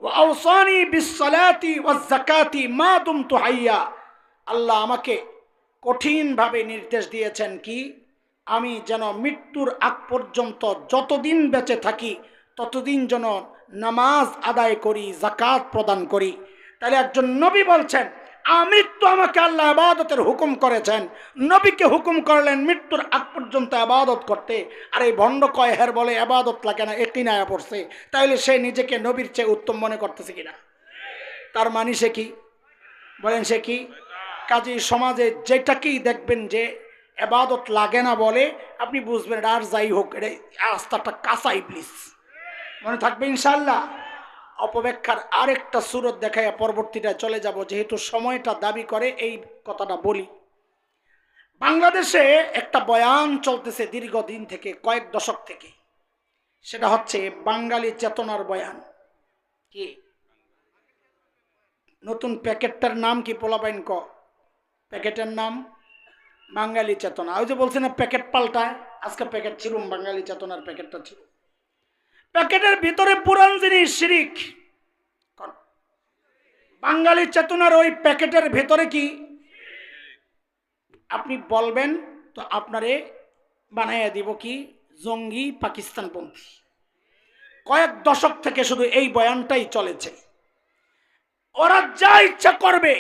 ওয়াউসানি বিসসালাতি ওয়াজ-যাকাতি মা দুমতু হাইয়া, আল্লাহ আমাকে কঠিনভাবে নির্দেশ দিয়েছেন কি আমি যেন মৃত্যুর আগ পর্যন্ত যতদিন বেঁচে থাকি ততদিন যেন নামাজ আদায় করি, যাকাত প্রদান করি। তাহলে একজন নবী বলছেন আমৃত্যু আমাকে আল্লাহ ইবাদতের হুকুম করেছেন, নবীকে হুকুম করলেন মৃত্যুর আগ পর্যন্ত ইবাদত করতে, আর এই ভণ্ড কয় হের বলে ইবাদত লাগে না, একিনায়া পড়ছে, তাহলে সে নিজেকে নবীর চেয়ে উত্তম মনে করতেছে কিনা? তার মানে সে কি? বলেন সে কি? কাজী সমাজে যেটাকেই দেখবেন যে ইবাদত লাগে না বলে, আপনি বুঝবেন আর যাই হোক এটা আস্থাটা কাঁচা ইবলিস। মনে থাকবে ইনশাআল্লাহ। অপব্যাখ্যার আরেকটা সুরত দেখায় পরবর্তীটা চলে যাব, যেহেতু সময়টা দাবি করে এই কথাটা বলি। বাংলাদেশে একটা বয়ান চলতেছে দীর্ঘদিন থেকে, কয়েক দশক থেকে, সেটা হচ্ছে বাঙালি চেতনার বয়ান। কি নতুন প্যাকেটটার নাম কি? পোলাপাইন ক প্যাকেটের নাম বাঙালি চেতনা। ওই যে বলছি না প্যাকেট পাল্টায়, আজকে প্যাকেট ছিল বাঙালি চেতনার প্যাকেটটা ছিল। প্যাকেটের ভিতরে পুরান জিনিস শিরিক। বাঙালি চেতনার ওই প্যাকেটের ভেতরে কি আপনি বলবেন তো আপনারে বানাইয়া দিব কি জঙ্গি পাকিস্তানপন্থী। কয়েক দশক থেকে শুধু এই বয়ানটাই চলেছে। ওরা যা ইচ্ছা করবে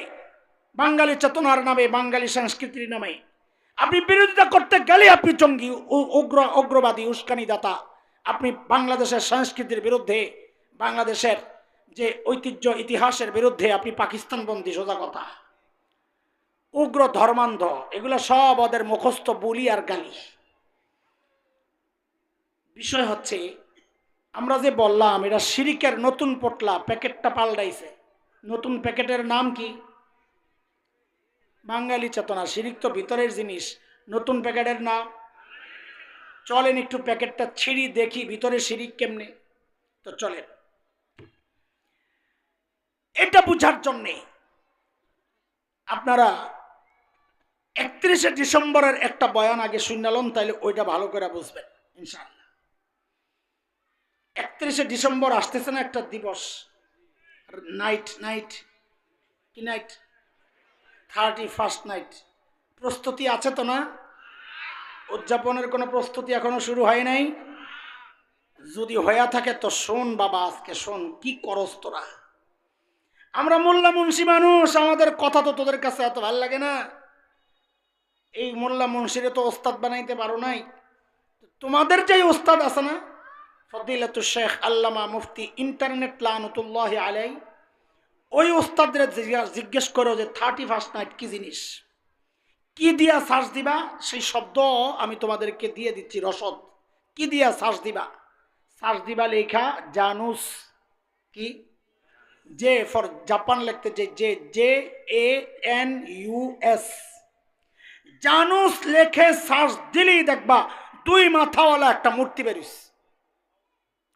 বাঙালি চেতনার নামে, বাঙালি সংস্কৃতির নামে। আপনি বিরোধিতা করতে গেলে আপনি জঙ্গি, উগ্রবাদী, উস্কানিদাতা। আপনি বাংলাদেশের সংস্কৃতির বিরুদ্ধে, বাংলাদেশের যে ঐতিহ্য ইতিহাসের বিরুদ্ধে আপনি পাকিস্তানবন্দী, সোজা কথা। উগ্র ধর্মান্ধ, এগুলো সব ওদের মুখস্থ বুলি আর গালি। বিষয় হচ্ছে আমরা যে বললাম এটা শিরিকের নতুন পটলা, প্যাকেটটা পাল্টাইছে। নতুন প্যাকেটের নাম কি? বাঙালি চেতনা। শিরিক তো ভিতরের জিনিস, নতুন প্যাকেটের নাম। চলেন একটু প্যাকেটটা ছিঁড়ি দেখি ভিতরে শিরিক কেমনে। তো চলেন, এটা বুঝার জন্যে আপনারা 31শে ডিসেম্বরের একটা বয়ান আগে শুনলাম, তাইলে ওইটা ভালো করে বুঝবেন ইনশাআল্লাহ। 31শে ডিসেম্বর আসতেছে না একটা দিবস, নাইট কি নাইট? 31st night. প্রস্তুতি আছে তো না? উদযাপনের কোনো প্রস্তুতি এখনো শুরু হয় নাই? যদি হয়ে থাকে তো শোন বাবা, আজকে শোন কি করস তোরা। আমরা মোল্লা মুন্সি মানুষ, আমাদের কথা তো তোদের কাছে এত ভালো লাগে না। এই মোল্লা মুন্সিরে তো ওস্তাদ বানাইতে পারো নাই। তোমাদের যে ওস্তাদ আছে না, ফদিলাতুল শেখ আল্লামা মুফতি ইন্টারনেট লানতুল্লাহ আলাই, ওই ওস্তাদের জিজ্ঞেস করো যে 31st নাইট কি জিনিস, কি দিয়া সার্চ দিবা। সেই শব্দ আমি তোমাদেরকে দিয়ে দিচ্ছি, রসদ। কি দিয়া সার্চ দিবা? সার্চ দিবা লেখা জানুস। কি? জে ফর জাপান লিখতে, JANUS। জানুস লেখে সার্চ দিলেই দেখবা 2 মাথাওয়ালা একটা মূর্তি বেরিস।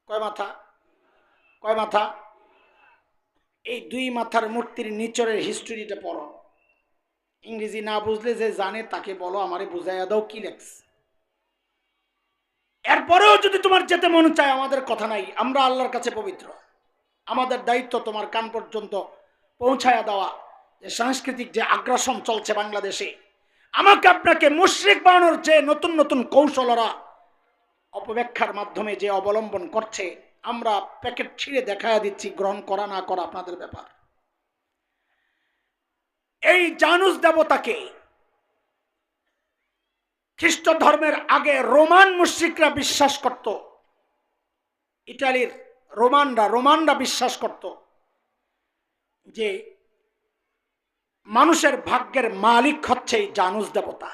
কয় মাথা? কয় মাথা? এই 2 মাথার মূর্তির নিচরের হিস্টোরিটা পড়ো। ইংরেজি না বুঝলে যে জানে তাকে বলো আমারে বুঝাইয়া দাও কি লেখছে। এরপরেও যদি তোমার যেতে মন চায়, আমাদের কথা নাই, আমরা আল্লাহর কাছে পবিত্র। আমাদের দায়িত্ব তোমার কান পর্যন্ত পৌঁছায়া দেওয়া যে সাংস্কৃতিক যে আগ্রাসন চলছে বাংলাদেশে, আমাকে আপনাকে মুশরিক বানানোর যে নতুন নতুন কৌশলরা অপব্যাখ্যার মাধ্যমে যে অবলম্বন করছে, আমরা প্যাকেট ছিঁড়ে দেখায়া দিচ্ছি। গ্রহণ করা না করা আপনাদের ব্যাপার। এই জানুস দেবতাকে খ্রিস্ট ধর্মের আগে রোমান মুশরিকরা বিশ্বাস করত। ইটালির রোমানরা বিশ্বাস করত যে মানুষের ভাগ্যের মালিক হচ্ছে এই জানুস দেবতা।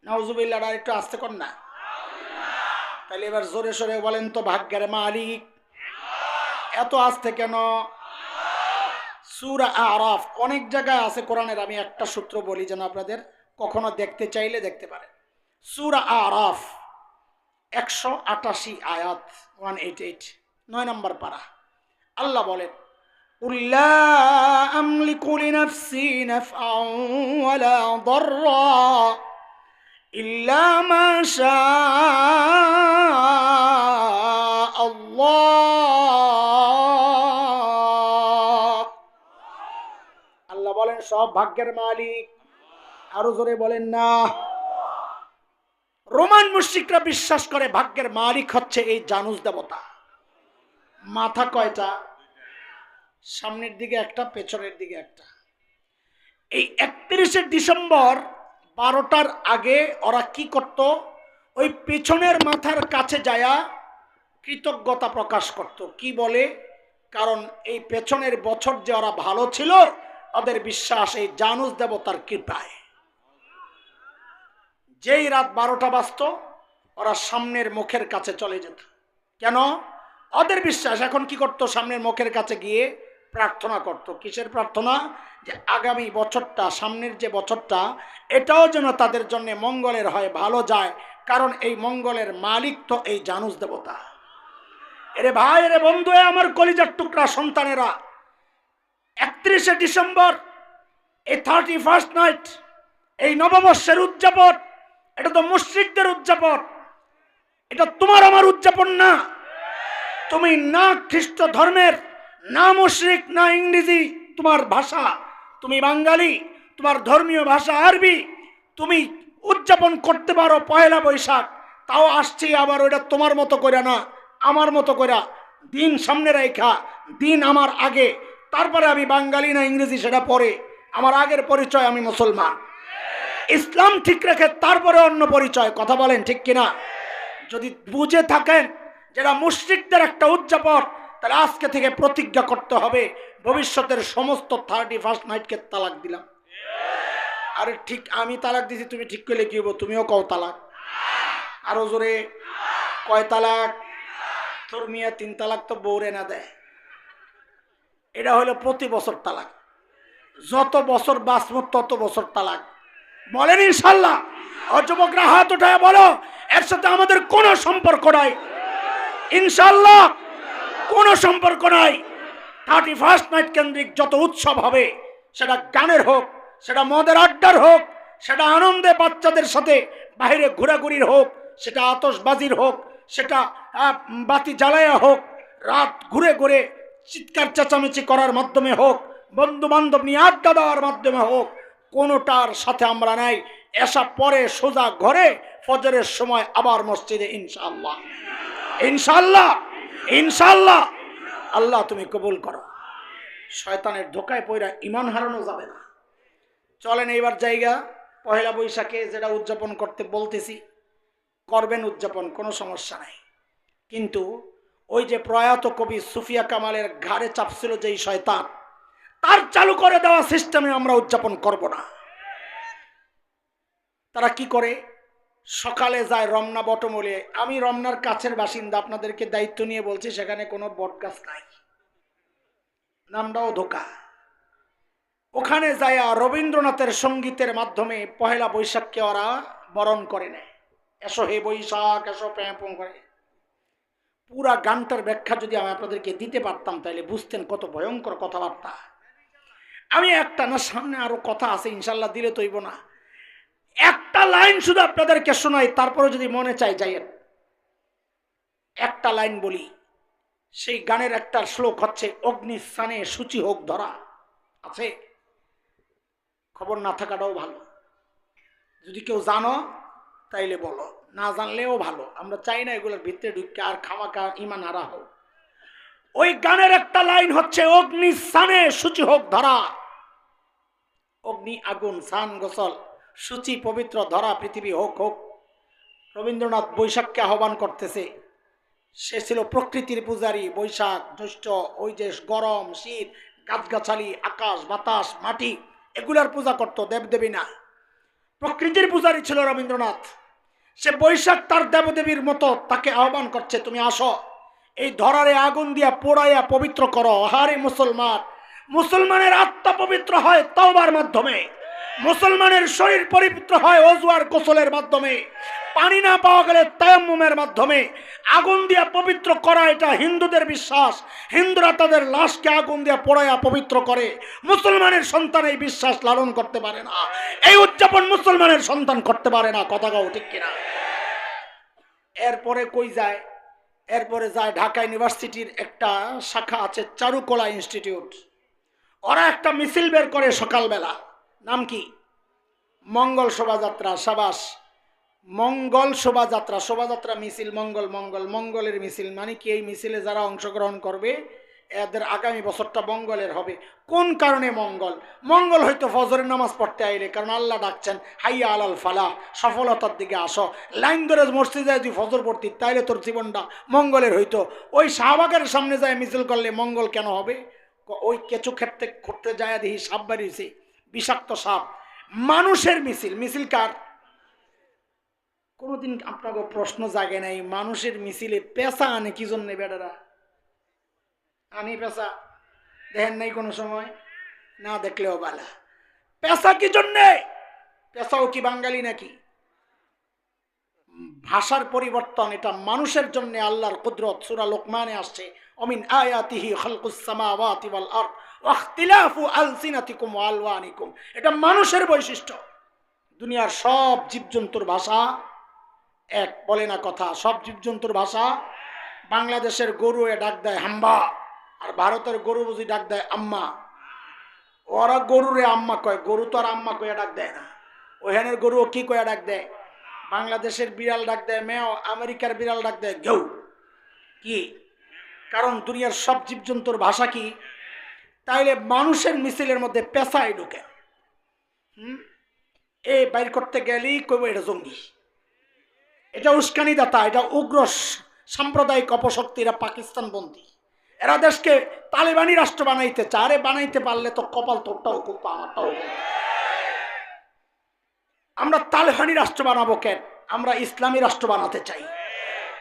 নাউজুবিল্লাহ, আর একটু আস্তে কর না। তাহলে এবার জোরে সোরে বলেন তো, ভাগ্যের মালিক। এত আস্তে কেন? সূরা আরাফ অনেক জায়গায় আছে কোরআনের। আমি একটা সূত্র বলি যেন আপনাদের কখনো দেখতে চাইলে দেখতে পারেন। সূরা আরাফ 188 আয়াত, 188, 9 নম্বর পারা। আল্লাহ বলেন, قل لا أملك لنفسي نفعا ولا ضرا إلا ما شاء الله। আল্লাহ বলেন সব ভাগ্যের মালিক। আরো জোরে বলেন না। রোমান মুশরিকরা বিশ্বাস করে ভাগ্যের মালিক হচ্ছে এই জানুস দেবতা। মাথা কয়টা? সামনের দিকে একটা, পেছনের দিকে একটা। এই 31শে ডিসেম্বর 12টার আগে ওরা কি করত, ওই পেছনের মাথার কাছে যায়া কৃতজ্ঞতা প্রকাশ করত। কি বলে? কারণ এই পেছনের বছর যে ওরা ভালো ছিল, ওদের বিশ্বাস এই জানুস দেবতার কৃপায়। যেই রাত 12টা বাজত, ওরা সামনের মুখের কাছে চলে যেত। কেন? ওদের বিশ্বাস। এখন কি করত? সামনের মুখের কাছে গিয়ে প্রার্থনা করত। কিসের প্রার্থনা? যে আগামী বছরটা, সামনের যে বছরটা, এটাও যেন তাদের জন্য মঙ্গলের হয়, ভালো যায়। কারণ এই মঙ্গলের মালিক তো এই জানুস দেবতা। এরে ভাই, এরে বন্ধু, আমার কলিজার টুকরা সন্তানেরা, 31শে ডিসেম্বর, এই 31st নাইট, এই নববর্ষের উদযাপন, এটা তো মুশরিকদের উদযাপন। এটা তোমার আমার উদযাপন না। তুমি না খ্রিস্ট ধর্মের, না মুশরিক, না ইংরেজি তোমার ভাষা, তুমি বাঙালি, তোমার ধর্মীয় ভাষা আরবি, তুমি উদযাপন করতে পারো পয়লা বৈশাখ। তাও আসছি আবার ওইটা তোমার মতো করে না, আমার মতো করে। দিন সামনে রেখা, দিন আমার আগে, তারপরে আমি বাঙালি না ইংরেজি সেটা পরে। আমার আগের পরিচয় আমি মুসলমান, ইসলাম ঠিক রেখে তারপরে অন্য পরিচয়। কথা বলেন ঠিক কিনা? যদি বুঝে থাকেন যেটা মুশরিকদের একটা উদযাপন, তাহলে আজকে থেকে প্রতিজ্ঞা করতে হবে, ভবিষ্যতের সমস্ত 31st নাইটকে তালাক দিলাম। আরে ঠিক, আমি তালাক দিছি, তুমি ঠিক করলে কি হবো? তুমিও কও তালাক। আরো জোরে, কয় তালাক? তোর মিয়া 3 তালাক তো বউরে না দেয়। এটা হলো প্রতি বছর তালাক। যত বছর বাঁচব তত বছর তালাক। বলেন ইনশাল্লাহ? যুবকরা হাত উঠায় বলো, এর সাথে আমাদের কোনো সম্পর্ক নাই। ইনশাল্লাহ কোনো সম্পর্ক নাই। 31st নাইট কেন্দ্রিক যত উৎসব হবে, সেটা গানের হোক, সেটা মদের আড্ডার হোক, সেটা আনন্দে বাচ্চাদের সাথে বাইরে ঘোরাঘুরির হোক, সেটা আতশবাজির হোক, সেটা বাতি জ্বালায়া হোক, রাত ঘুরে ঘুরে চিৎকার চেঁচামেচি করার মাধ্যমে হোক, বন্ধু বান্ধব নিয়ে আড্ডা দেওয়ার মাধ্যমে হোক, কোনোটার সাথে আমরা নাই। এসা পরে সোজা ঘরে, ফজরের সময় আবার মসজিদে। ইনশাআল্লাহ, ইনশাআল্লাহ, ইনশাআল্লাহ। আল্লাহ তুমি কবুল করো। শয়তানের ধোকায় পইরা ইমান হারানো যাবে না। চলেন এইবার জায়গা, পহেলা বৈশাখে যেটা উদযাপন করতে বলতেছি, করবেন উদযাপন, কোনো সমস্যা নাই। কিন্তু ওই যে প্রয়াত কবি সুফিয়া কামালের ঘাড়ে চাপছিল যেই শয়তান, তার চালু করে দেওয়া সিস্টেমে আমরা উদযাপন করব না। তারা কি করে? সকালে যায় রমনা বটমূলে। আমি রমনার কাছের বাসিন্দা, আপনাদেরকে দায়িত্ব নিয়ে বলছি, সেখানে কোনো বট গাছ নাই, নামটাও ধোকা। ওখানে যায় রবীন্দ্রনাথের সঙ্গীতের মাধ্যমে পহেলা বৈশাখকে ওরা বরণ করে নেয়। এসো হে বৈশাখ এসো, প্যাঁ করে। পুরা গানটার ব্যাখ্যা যদি আমি আপনাদেরকে দিতে পারতাম, তাহলে বুঝতেন কত ভয়ঙ্কর কথাবার্তা। আমি একটা না, সামনে আরো কথা আছে, ইনশাল্লাহ দিলে তৈব না। একটা লাইন শুধু আপনাদেরকে শোনাই, তারপরে যদি মনে চাই যাইয়েন। একটা লাইন বলি। সেই গানের একটা শ্লোক হচ্ছে, অগ্নিস্থানে সূচি হোক ধরা। আছে? খবর না থাকাটাও ভালো। যদি কেউ জানো তাইলে বলো, না জানলেও ভালো। আমরা চাই না এগুলোর ভিতরে ঢুকে আর খামাকা ইমান হারা হোক। ওই গানের একটা লাইন হচ্ছে, অগ্নিস্থানে সূচি হোক ধরা। অগ্নি, আগুন, স্নান, গোসল, সূচি, পবিত্র, ধরা, পৃথিবী হোক হোক। রবীন্দ্রনাথ বৈশাখকে আহ্বান করতেছে। সে ছিল প্রকৃতির পূজারী। বৈশাখ, জ্যৈষ্ঠ, ওই যে গরম, শীত, গাছগাছালি, আকাশ, বাতাস, মাটি, এগুলার পূজা করত, দেবদেবী না। প্রকৃতির পূজারী ছিল রবীন্দ্রনাথ। সে বৈশাখ তার দেবদেবীর মতো তাকে আহ্বান করছে, তুমি আসো, এই ধরারে আগুন দিয়া পোড়াইয়া পবিত্র করো। হারে মুসলমান, মুসলমানের আত্মা পবিত্র হয় তওবার মাধ্যমে, মুসলমানের শরীর পবিত্র হয় ওযু আর গোসলের মাধ্যমে, পানি না পাওয়া গেলে তায়াম্মুমের মাধ্যমে। আগুন দিয়া পবিত্র করা এটা হিন্দুদের বিশ্বাস। হিন্দুরা তাদের লাশকে আগুন দিয়া পোড়াইয়া পবিত্র করে। মুসলমানের সন্তান এই বিশ্বাস লালন করতে পারে না, এই উদযাপন মুসলমানের সন্তান করতে পারে না। কথা গাও ঠিক কিনা? এরপরে কই যায়? এরপরে যায় ঢাকা ইউনিভার্সিটির একটা শাখা আছে, চারুকলা ইনস্টিটিউট। ওরা একটা মিছিল বের করে সকালবেলা। নাম কি? মঙ্গল শোভাযাত্রা। সাবাস, মঙ্গল শোভাযাত্রা। শোভাযাত্রা মিছিল, মঙ্গল, মঙ্গল, মঙ্গলের মিছিল। মানে কি? এই মিছিলে যারা অংশগ্রহণ করবে এদের আগামী বছরটা মঙ্গলের হবে। কোন কারণে মঙ্গল? মঙ্গল হয়তো ফজরের নামাজ পড়তে আইলে, কারণ আল্লাহ ডাকছেন হাইয়া আলাল ফালাহ, সফলতার দিকে আসো। লাইন ধরে মসজিদে যদি ফজর পড়তি তাইলে তোর জীবনটা মঙ্গলের হইতো। ওই শাহবাগের সামনে যায় মিছিল করলে মঙ্গল কেন হবে? ওই কেঁচু ক্ষেত্রে করতে যায় দেখি সাপ বাড়িয়েছে, বিষাক্ত সাপ। মানুষের মিছিল, মিছিল কার? কোনোদিন আপনাকে প্রশ্ন জাগে নাই মানুষের মিছিলে পেশা আনে কি জন্য? বেটারা আনি পেশা, দেখেন নাই কোনো সময়? না দেখলেও বালা। পেশা কি জন্যে? পেশাও কি বাঙালি নাকি? ভাষার পরিবর্তন, এটা মানুষের জন্য আল্লাহর কুদরত। সূরা লোকমানে আসছে অমিন আয়াতিহি খালকুস সামাওয়াতি ওয়াল আরদ ওয়া ইখতিলাফু আলসিনাতিকুম ওয়া আলওয়ানিকুম। এটা মানুষের বৈশিষ্ট্য। দুনিয়ার সব জীবজন্তুর ভাষা এক, বলে না কথা? সব জীবজন্তুর ভাষা। বাংলাদেশের গরু এ ডাক দেয় হাম্বা, আর ভারতের গরু বুঝি ডাক দেয় আম্মা। ওরা গরুরে আম্মা কয়, গরু তো আর আম্মা কয়ে ডাক দেয় না। ওইখানের গরু কি কয়ে ডাক দেয়? বাংলাদেশের বিড়াল ডাক দেয় মেও, আমেরিকার বিড়াল ডাক দেয় গেউ। কি কারণ? দুনিয়ার সব জীবজন্তুর ভাষা কি? তাইলে মানুষের মিছিলের মধ্যে পেশায় ঢুকে। এই বাইর করতে গেলেই কইব এটা জঙ্গি, এটা উস্কানিদাতা, এটা উগ্র সাম্প্রদায়িক অপশক্তিরা পাকিস্তান বন্দী। এরা দেশকে তালেবানি রাষ্ট্র বানাইতে চায়। আরে বানাইতে পারলে তো কপাল তোরটাও খুব, আমারটাও। আমরা তালেবানি রাষ্ট্র বানাবো কেন? আমরা ইসলামী রাষ্ট্র বানাতে চাই।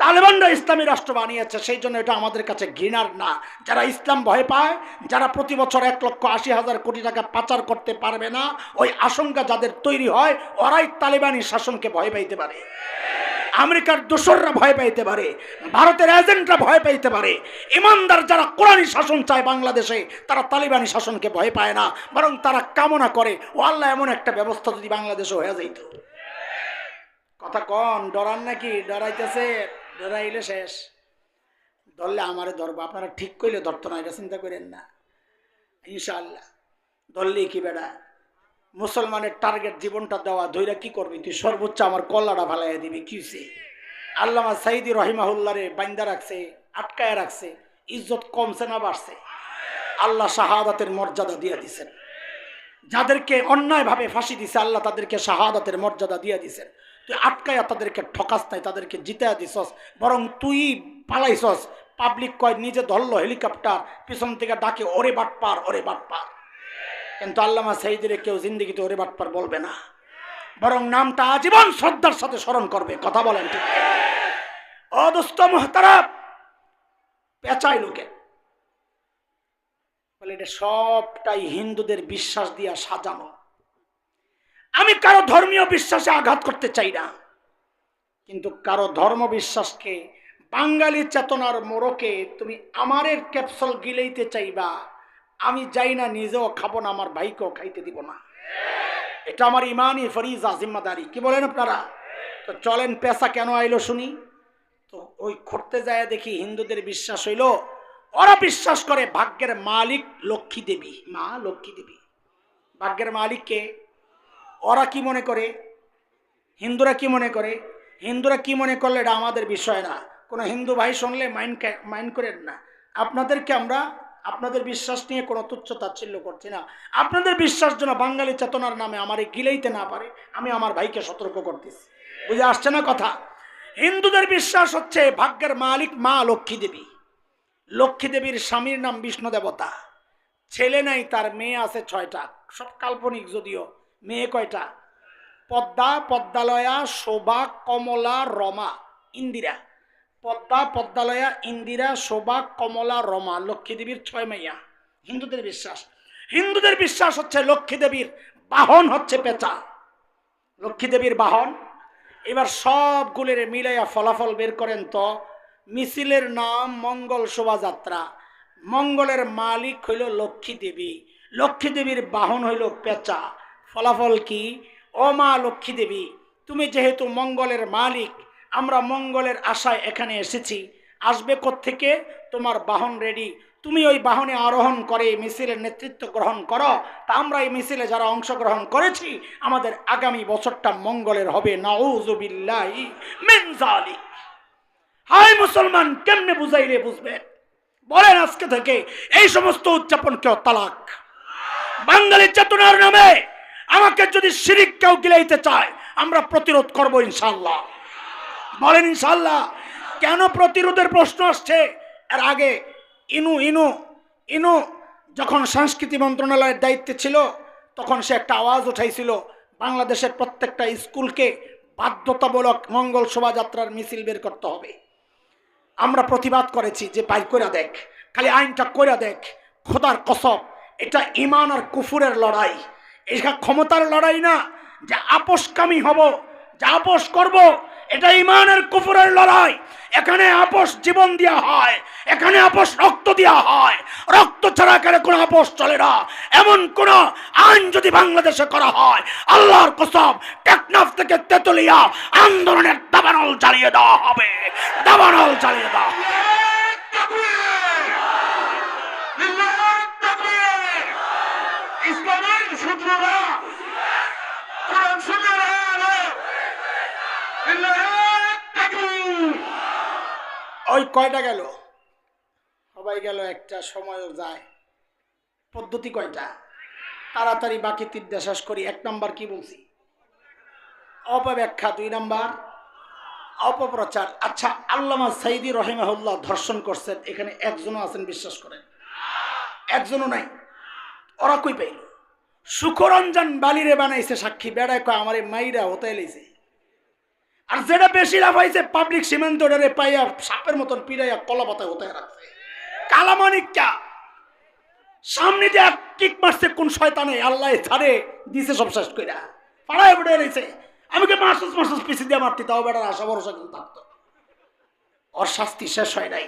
তালেবানরা ইসলামী রাষ্ট্র বানিয়েছে, সেই জন্য এটা আমাদের কাছে ঘৃণার না। যারা ইসলাম ভয় পায়, যারা প্রতি বছর 1,80,000 কোটি টাকা পাচার করতে পারবে না, ওই আশঙ্কা যাদের তৈরি হয়, ওরাই তালেবানি শাসনকে ভয় পাইতে পারে। আমেরিকার দোসররা ভয় পাইতে পারে, ভারতের এজেন্টরা ভয় পাইতে পারে। ইমানদার যারা কোরআনী শাসন চায় বাংলাদেশে, তারা তালিবানি শাসনকে ভয় পায় না, বরং তারা কামনা করে ও আল্লাহ এমন একটা ব্যবস্থা যদি বাংলাদেশে হয়ে যাইত। কথা কন, ডরান নাকি? ডরাইতেছে, ডরাইলে শেষ। ধরলে আমারে ধরবো, আপনারা ঠিক কইলে ধরতো না, এটা চিন্তা করেন না। ইনশাআল্লাহ ধরলেই কি বেড়া, মুসলমানের টার্গেট জীবনটা দেওয়া, ধৈরা কি করবি তুই? সর্বোচ্চ আমার কল্লাটা ভালাইয়া দিবি। কিছে আল্লামা সাইদি রহিমাহুল্লাহরে বাইন্দা রাখছে, আটকায় রাখছে, ইজ্জত কমছে না বাড়ছে? আল্লাহ শাহাদাতের মর্যাদা দিয়ে দিছেন। যাদেরকে অন্যায়ভাবে ফাঁসি দিছে আল্লাহ তাদেরকে শাহাদাতের মর্যাদা দিয়ে দিছেন। তুই আটকায়া তাদেরকে ঠকাস নাই, তাদেরকে জিতে দিছস, বরং তুই পালাইছস। পাবলিক কয় নিজে ধরলো হেলিকপ্টার, পিছন থেকে ডাকে ওরে বাটপার, ওরে বাটপার। কিন্তু আল্লামা সাইদিরে কেউ জিন্দেগিতে ওরে বাটপার বলবে না, বরং নামটা আজীবন শ্রদ্ধার সাথে স্মরণ করবে। কথা বলেন ঠিক? ও দোস্ত মুহতারাম, পেঁচাই লোকে বলে এটা সবটাই হিন্দুদের বিশ্বাস দিয়া সাজানো। আমি কারো ধর্মীয় বিশ্বাসে আঘাত করতে চাই না, কিন্তু কারো ধর্ম বিশ্বাসকে, বাঙালি চেতনার মোড়কে তুমি আমারের ক্যাপসুল গিলাইতে চাইবা, আমি যাই না, নিজেও খাবো না, আমার ভাইকেও খাইতে দিব না। এটা আমার ইমানি ফরিজা, জিম্মাদারি। কি বলেন আপনারা? তো চলেন পেশা কেন আইলো শুনি। তো ওই করতে যায় দেখি হিন্দুদের বিশ্বাস হইল, ওরা বিশ্বাস করে ভাগ্যের মালিক লক্ষ্মী দেবী। মা লক্ষ্মী দেবী ভাগ্যের মালিককে। ওরা কি মনে করে? হিন্দুরা কি মনে করে? হিন্দুরা কি মনে করলে এটা আমাদের বিষয় না। কোনো হিন্দু ভাই শুনলে মাইন্ড করেন না। আপনাদেরকে আমরা আপনাদের বিশ্বাস নিয়ে কোনো তুচ্ছ তাচ্ছিল্য করছি না। আপনাদের বিশ্বাস যেন বাঙালি চেতনার নামে আমারে গিলাইতে না পারে, আমি আমার ভাইকে সতর্ক করতেছি। বুঝে আসছে না কথা? হিন্দুদের বিশ্বাস হচ্ছে ভাগ্যের মালিক মা লক্ষ্মী দেবী। লক্ষ্মী দেবীর স্বামীর নাম বিষ্ণু দেবতা। ছেলে নাই, তার মেয়ে আছে 6টা, সব কাল্পনিক যদিও। মেয়ে কয়টা? পদ্মা, পদ্মালয়া, শোভা, কমলা, রমা, ইন্দিরা। পদ্মা, পদ্মালয়া, ইন্দিরা, শোভা, কমলা, রমা, লক্ষ্মী দেবীর 6 মাইয়া। হিন্দুদের বিশ্বাস। হিন্দুদের বিশ্বাস হচ্ছে লক্ষ্মী দেবীর বাহন হচ্ছে পেঁচা। লক্ষ্মী দেবীর বাহন। এবার সবগুলোর মিলাইয়া ফলাফল বের করেন তো। মিছিলের নাম মঙ্গল শোভাযাত্রা। মঙ্গলের মালিক হইল লক্ষ্মী দেবী, লক্ষ্মী দেবীর বাহন হইল পেঁচা। ফলাফল কি? ও মা লক্ষ্মী দেবী, তুমি যেহেতু মঙ্গলের মালিক, আমরা মঙ্গলের আশায় এখানে এসেছি। আসবে কোত্থেকে? তোমার বাহন রেডি, তুমি ওই বাহনে আরোহণ করে মিছিলের নেতৃত্ব গ্রহণ করো। তা আমরা এই মিছিলে যারা অংশগ্রহণ করেছি, আমাদের আগামী বছরটা মঙ্গলের হবে। নাউযুবিল্লাহি মিন যালিক। হায় মুসলমান, কেমনে বুঝাইলে বুঝবে? বলেন আজকে থেকে এই সমস্ত উদযাপন কেউ তালাক। বাঙালি চেতনার নামে আমাকে যদি শিরিক কেউ গিলাইতে চায় আমরা প্রতিরোধ করব ইনশাআল্লাহ। বলেন ইনশাআল্লাহ। কেন প্রতিরোধের প্রশ্ন আসছে? এর আগে ইনু ইনু ইনু যখন সংস্কৃতি মন্ত্রণালয়ের দায়িত্বে ছিল তখন সে একটা আওয়াজ উঠাইছিল বাংলাদেশের প্রত্যেকটা স্কুলকে বাধ্যতামূলক মঙ্গল শোভাযাত্রার মিছিল বের করতে হবে। আমরা প্রতিবাদ করেছি যে বাইর করে দেখ, খালি আইনটা করে দেখ। খোদার কসম, এটা ঈমান আর কুফুরের লড়াই, এটা ক্ষমতার লড়াই না যে আপোষকামী হব, যে আপোষ করব। এটা ঈমান আর কুফুরের লড়াই। এখানে আপোষ জীবন দেওয়া হয়, এখানে আপোষ রক্ত দেওয়া হয়। রক্ত ছাড়া এখানে কোনো আপোষ চলে না। এমন কোন আইন যদি বাংলাদেশে করা হয়, আল্লাহর কসম টেকনাফ থেকে তেতুলিয়া আন্দোলনের দাবানল জ্বালিয়ে দেওয়া হবে, দাবানল জ্বালিয়ে দেওয়া হবে। ইসলামের শত্রুরা কোরআন সুন্নাহর আলো ওই কয়টা গেল? সবাই গেল, একটা সময়ও যায়। পদ্ধতি কয়টা? তাড়াতাড়ি বাকি তিনটা শেষ করি। 1 নাম্বার কি বলছি? অপব্যাখ্যা। 2 নাম্বার অপপ্রচার। আচ্ছা, আল্লামা সাইদি রহিমাহুল্লাহ ধর্ষণ করছেন, এখানে একজনও আছেন বিশ্বাস করেন? একজনও নাই। ওরা কই পাইল? সুখরঞ্জন বালিরে বানাইছে সাক্ষী, বেড়ায় কয় আমারে মাইরা হতে এলেছে। আর যেটা বেশি লাভ হয়েছে পাবলিক সীমান্ত পাইয়া সাপের মতন পিড়াইয়া কলা পাতায় হতে রাখছে। কালামানিকা সামনে দিয়ে কিক মারছে কোন শয়তানে, আল্লাহ ছাড়ে দিছে সব শেষ কইরা পাড়ায় বেড়ে রয়েছে। আমি কে মাসুস পিছি দিয়ে মারতি, তাও বেড়ার আশা ভরসা কিন্তু থাকতো। ওর শাস্তি শেষ হয় নাই,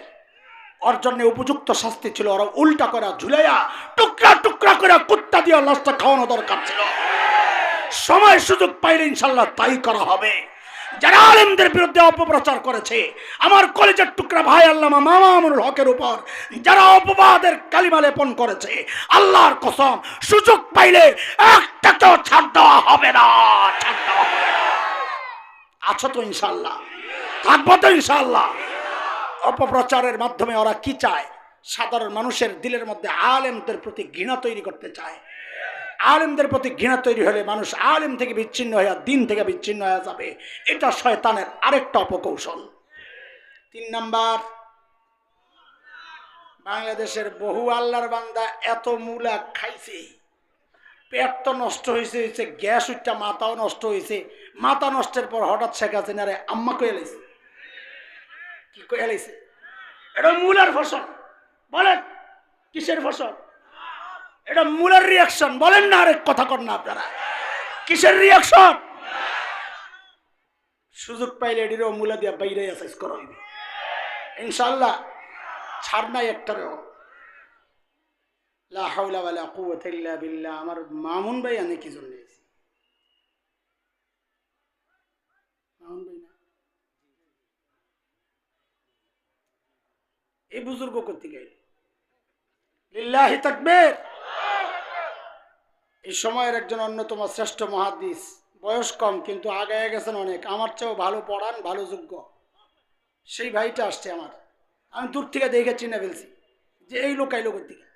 ওর জন্য উপযুক্ত শাস্তি ছিল ওরা উল্টা করে ঝুলাইয়া টুকরা টুকরা করে কুত্তা দিয়ে লাশটা খাওয়ানো দরকার ছিল। সময় সুযোগ পাইলে ইনশাল্লাহ তাই করা হবে। যারা আলেমদের বিরুদ্ধে অপপ্রচার করেছে, আমার কলেজের টুকরা ভাই আল্লামা মামুনুল হকের উপর যারা অপবাদের কালিমা লেপন করেছে, আল্লাহর কসম সুযোগ পাইলে একটাকেও ছাড় দেওয়া হবে না, ছাড় দেওয়া হবে না। আছো তো ইনশাল্লাহ? থাকবো তো ইনশাল্লাহ? অপপ্রচারের মাধ্যমে ওরা কি চায়? সাধারণ মানুষের দিলের মধ্যে আলেমদের প্রতি ঘৃণা তৈরি করতে চায়। আলেমদের প্রতি ঘৃণা তৈরি হলে মানুষ আলেম থেকে বিচ্ছিন্ন হয়ে দিন থেকে বিচ্ছিন্ন হয়ে যাবে। এটা শয়তানের আরেকটা অপকৌশল। 3 নাম্বার, বাংলাদেশের বহু আল্লাহর বান্দা এত মূলা খাইছে, পেট তো নষ্ট হয়েছে, গ্যাস উঠটা মাথাও নষ্ট হয়েছে। মাথা নষ্টের পর হঠাৎ শেখ হাসিনারে আম্মা কয়ে লাইছে। কি কয়ে লাইছে? এটা মূলার ফসল। বলেন কিসের ফসল? এটা মূলের রিয়াকশন। বলেন না, আরেক কথা কর না আপনারা। কিসের রিয়াকশন? সুযোগ পাইলে এটিরও মূলা দিয়া বাইরে অ্যাসাইজ করা হইবে ইনশাআল্লাহ। ছাড় নাই একটারও। লা হাওলা ওয়ালা কুওয়াতা ইল্লা বিল্লাহ। আমার মামুন ভাই আনে কি জন্য এসেছে? মামুন ভাই না, এই বুজুর্গ করতে গেল। লিল্লাহি তাকবীর। এই সময়ের একজন অন্যতম শ্রেষ্ঠ মুহাদ্দিস, বয়স কম কিন্তু আগায় গেছেন অনেক, আমার চেয়েও ভালো পড়ান, ভালো যোগ্য। সেই ভাইটা আসছে আমার, আমি দূর থেকে দেখে চিনে ফেলছি যে এই লোক আইলো থেকে।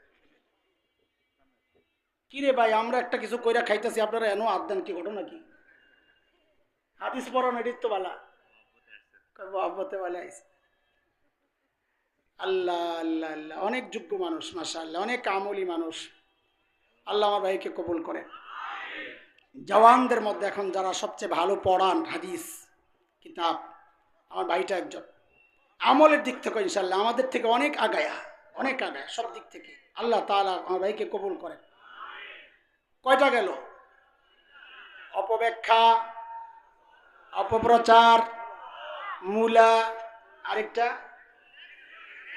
কিরে ভাই, আমরা একটা কিছু কইরা খাইতেছি, আপনারা এনো হাত দেন, কি ঘটনা কি? হাদিস পড়ান এটির তো বালা আব্বতে বালা আইছে। আল্লাহ আল্লাহ আল্লাহ, অনেক যোগ্য মানুষ মাশাআল্লাহ, অনেক আমলি মানুষ। আল্লাহ আমার ভাইকে কবুল করে। জওয়ানদের মধ্যে এখন যারা সবচেয়ে ভালো পড়ান হাদিস কিতাব, আমার ভাইটা একজন। আমলের দিক থেকে ইনশাআল্লাহ আমাদের থেকে অনেক আগায়া, অনেক আগায়া সব দিক থেকে। আল্লাহ তাআলা আমার ভাইকে কবুল করে। কয়টা গেল? অপব্যাখ্যা, অপপ্রচার, মূলা, আরেকটা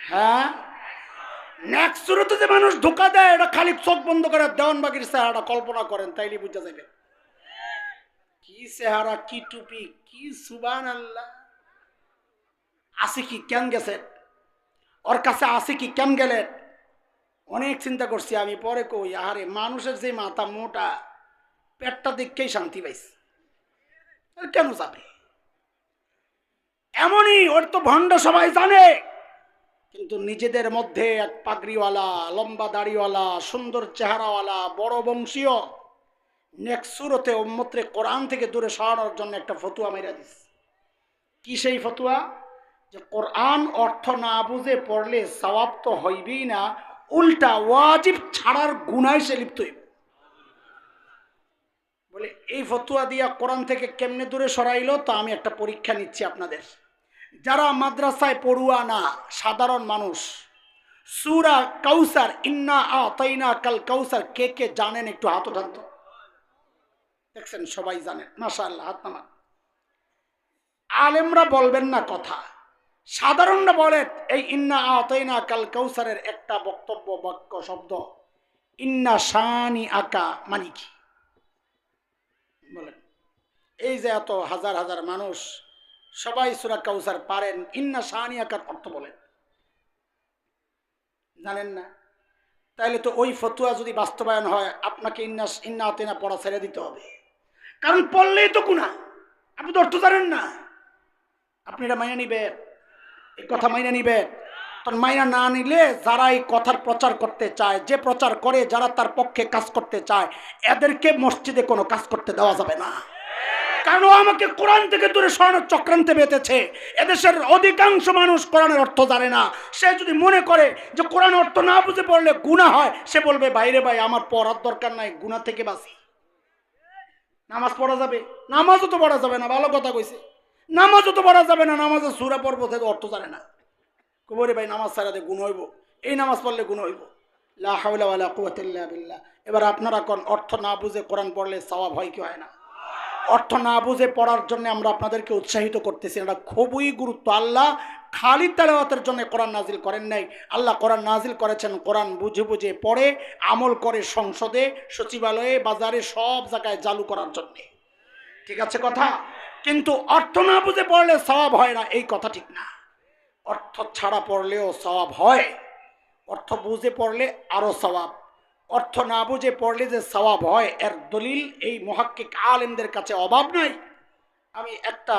হ্যাঁ নেক্সট শুরুতে যে মানুষ ধোকা দেয়, এটা খালি চোখ বন্ধ করে দেওয়ানবাগির চেহারাটা কল্পনা করেন, তাইলে বুঝা যাবে কি চেহারা, কি টুপি, কি সুবহানাল্লাহ। আছে কি কেন গেছেন ওর কাছে? আছে কি কেন গেলেন? অনেক চিন্তা করছি আমি, পরে কই আরে মানুষের যে মাথা মোটা, পেটটা দেখেই শান্তি পাইছে। কেন যাবে? এমনই, ওর তো ভণ্ড সবাই জানে, কিন্তু নিজেদের মধ্যে এক পাগড়িওয়ালা, লম্বা দাড়িওয়ালা, সুন্দর চেহারাওয়ালা, বড় বংশীয় নেক্সট সুরতে উম্মতরে কোরআন থেকে দূরে সরানোর জন্য একটা ফতুয়া মেরা দিস। কি সেই ফতুয়া? যে কোরআন অর্থ না বুঝে পড়লে সওয়াব তো হইবেই না, উল্টা ওয়াজিব ছাড়ার গুনায় সে লিপ্ত হইব। বলে এই ফতুয়া দিয়া কোরআন থেকে কেমনে দূরে সরাইলো? তো আমি একটা পরীক্ষা নিচ্ছি আপনাদের। যারা মাদ্রাসায় পড়ুয়া না, সাধারণ মানুষ, সূরা কাউসার, ইন্না আতাইনা কাল কাউসার, কে কে জানেন? একটু হাত ওঠান তো। দেখছেন সবাই জানেন, মাশাআল্লাহ, হাত নামান। আলেমরা বলবেন না কথা, সাধারণরা বলেন এই ইন্না আতাইনা কাল কাউসারের একটা বক্তব্য, বাক্য, শব্দ, ইন্না শানি আকা মানে কি? বলেন। এই যে এত হাজার হাজার মানুষ সবাই সূরা কাউসার পারেন, ইন্না শানি আকার অর্থ বলেন, জানেন না? তাইলে তো ওই ফতুয়া যদি বাস্তবায়ন হয়, আপনাকে ইন্না আতাইনা পড়া ছেড়ে দিতে হবে। কারণ পড়লেই তো গুনাহ, আপনি তো অর্থ জানেন না। আপনি এটা মাইনা নিবেন, এই কথা মাইনা নিবেন। তখন মাইনা না নিলে যারা এই কথার প্রচার করতে চায়, যে প্রচার করে, যারা তার পক্ষে কাজ করতে চায়, এদেরকে মসজিদে কোনো কাজ করতে দেওয়া যাবে না। কারণ আমাকে কোরআন থেকে দূরে সরানোর চক্রান্তে বেঁধেছে। এদেশের অধিকাংশ মানুষ কোরআনের অর্থ জানে না। সে যদি মনে করে যে কোরআন অর্থ না বুঝে পড়লে গুনাহ হয়, সে বলবে বাইরে ভাই আমার পড়ার দরকার নাই, গুনাহ থেকে বাঁচি। নামাজ পড়া যাবে? নামাজও তো পড়া যাবে না, ভালো কথা কইছে। নামাজও তো পড়া যাবে না, নামাজের সূরা পড়ব থেকে অর্থ জানে না। কবরে ভাই নামাজ ছাড়াতে গুণ হইব, এই নামাজ পড়লে গুণ হইব। লা হাওলা ওয়ালা কুওয়াতা ইল্লা বিল্লাহ। এবার আপনারা কোন অর্থ না বুঝে কোরআন পড়লে সওয়াব হয় কি হয় না? অর্থ না বুঝে পড়ার জন্য আমরা আপনাদেরকে উৎসাহিত করতেছি, এটা খুবই গুরুত্ব। আল্লাহ খালি তেলাওয়াতের জন্য কোরআন নাজিল করেন নাই। আল্লাহ কোরআন নাজিল করেছেন কোরআন বুঝে বুঝে পড়ে, আমল করে, সংসদে, সচিবালয়ে, বাজারে, সব জায়গায় চালু করার জন্য। ঠিক আছে কথা? কিন্তু অর্থ না বুঝে পড়লে সওয়াব হয় না, এই কথা ঠিক না। অর্থ ছাড়া পড়লেও সওয়াব হয়, অর্থ বুঝে পড়লে আরো সওয়াব। অর্থ না বুঝে পড়লে যে সওয়াব হয়, এর দলিল এই মুহাক্কিক আলেমদের কাছে অভাব নাই। আমি একটা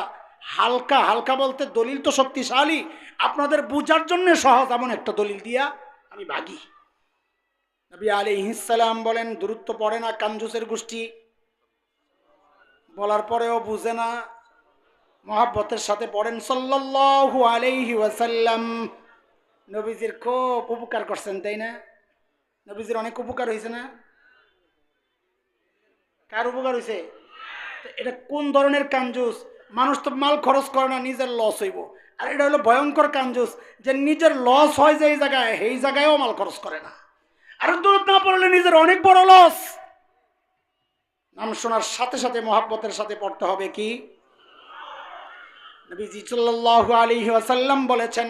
হালকা হালকা বলতে দলিল তো শক্তিশালী, আপনাদের বুঝার জন্য সহজ এমন একটা দলিল দিয়া আমি ভাগি। নবী আলাইহিস সালাম বলেন, দূরত্ব পড়ে না কাঞ্জুসের গোষ্ঠী, বলার পরেও বুঝে না, মহাব্বতের সাথে পড়েন সাল্লাল্লাহু আলাইহি ওয়াসাল্লাম। নবীজির খুব উপকার করছেন, তাই না? নবীজির অনেক উপকার হয়েছে না? কার উপকার হয়েছে? এটা কোন ধরনের কাঞ্জুস? মানুষ তো মাল খরচ করে না, নিজের লস হইব। আর এটা হলো ভয়ঙ্কর কাঞ্জুস, যে নিজের লস হয় যে এই জায়গায়, সেই জায়গায়ও মাল খরচ করে না। আর দূরত না পড়লে নিজের অনেক বড় লস। নাম শোনার সাথে সাথে মহাব্বতের সাথে পড়তে হবে কি? নবীজি সাল্লাল্লাহু আলাইহি ওয়াসাল্লাম বলেছেন,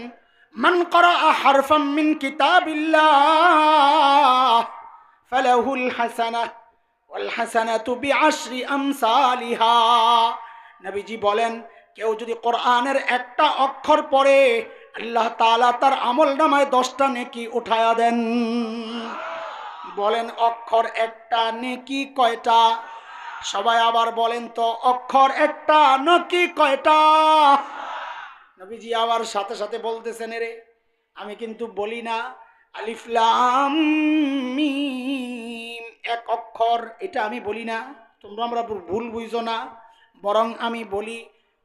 মান ক্বারাআ হারফাম মিন কিতাবিল্লাহ ফালাহুল হাসানাহ ওয়াল হাসানাতু বিআশরি আমসালিহা। নবীজি বলেন, কেউ যদি কোরআনের একটা অক্ষর পড়ে, আল্লাহ তাআলা তার আমলনামায় 10টা নেকি উঠায়া দেন। বলেন অক্ষর একটা, নেকি কয়টা? সবাই আবার বলেন তো, অক্ষর একটা, নেকি কয়টা? নবীজি আবার সাথে সাথে বলতেছেন, রে আমি কিন্তু বলি না আলিফ লাম মিম এক অক্ষর, এটা আমি বলি না, তোমরা আমরা ভুল বুঝো না। বরং আমি বলি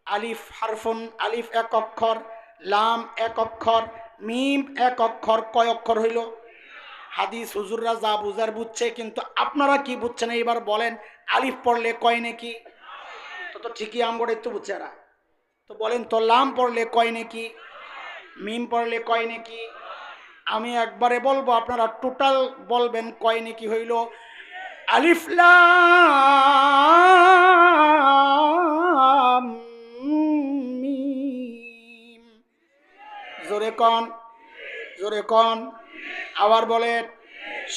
আলিফ হারফুন, আলিফ এক অক্ষর, লাম এক অক্ষর, মিম এক অক্ষর। কয় অক্ষর হইল? হাদিস হুজুররা যা বুঝার বুঝছে, কিন্তু আপনারা কি বুঝছেন এইবার বলেন। আলিফ পড়লে কয় নাকি? তো ঠিকই আমগড়ে তো বুঝছে এরা। তো বলেন তো, লাম পড়লে কয় নাকি? মিম পড়লে কয় নাকি? আমি একবারে বলবো, আপনারা টোটাল বলবেন কয় নাকি হইল। আলিফ লাম মিম। জোরে কন, জোরে কন, আবার বলেন,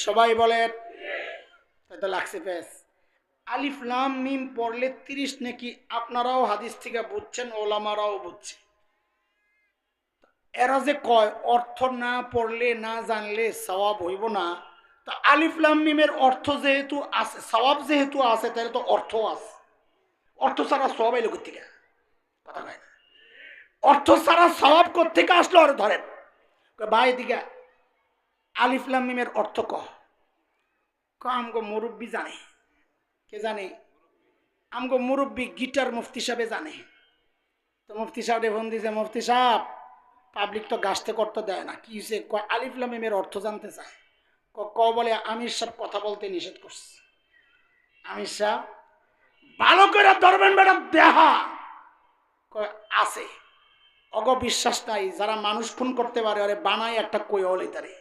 সবাই বলেন। তো লাগছে বেশ। আলিফ লাম মিম পড়লে 30 নাকি, আপনারাও হাদিস থেকে বুঝছেন, ওলামারাও বুঝছে। এরা যে কয় অর্থ না পড়লে, না জানলে সওয়াব হইব না, তো আলিফ লাম মিমের অর্থ যেহেতু আছে, সওয়াব যেহেতু আছে, তাহলে তো অর্থ আছে। অর্থ ছাড়া সওয়াব এলো কোত্থেকে? কথা কয় না। অর্থ ছাড়া সওয়াব কোত্থেকে আসলো? আর ধরেন ভাই দিঘা আলিফ লাম মিমের অর্থ আমগো মুরব্বী জানে। কে জানে? আমগো মুরব্বী গিটার মুফতি সাহেবে জানে। তো মুফতি সাহেব ফোন দিয়েছে, মুফতি সাহেব পাবলিক তো গাছতে করতে দেয় না, কি হয়েছে? আলিফ লাম মিমের অর্থ জানতে চায়। বলে আমির সাহেব কথা বলতে নিষেধ করছে। আমির সাহেব ভালো করে ধরবেন বেটা দেহা আছে অগ বিশ্বাস নাই, যারা মানুষ খুন করতে পারে আরে বানায় একটা কই হলে তারে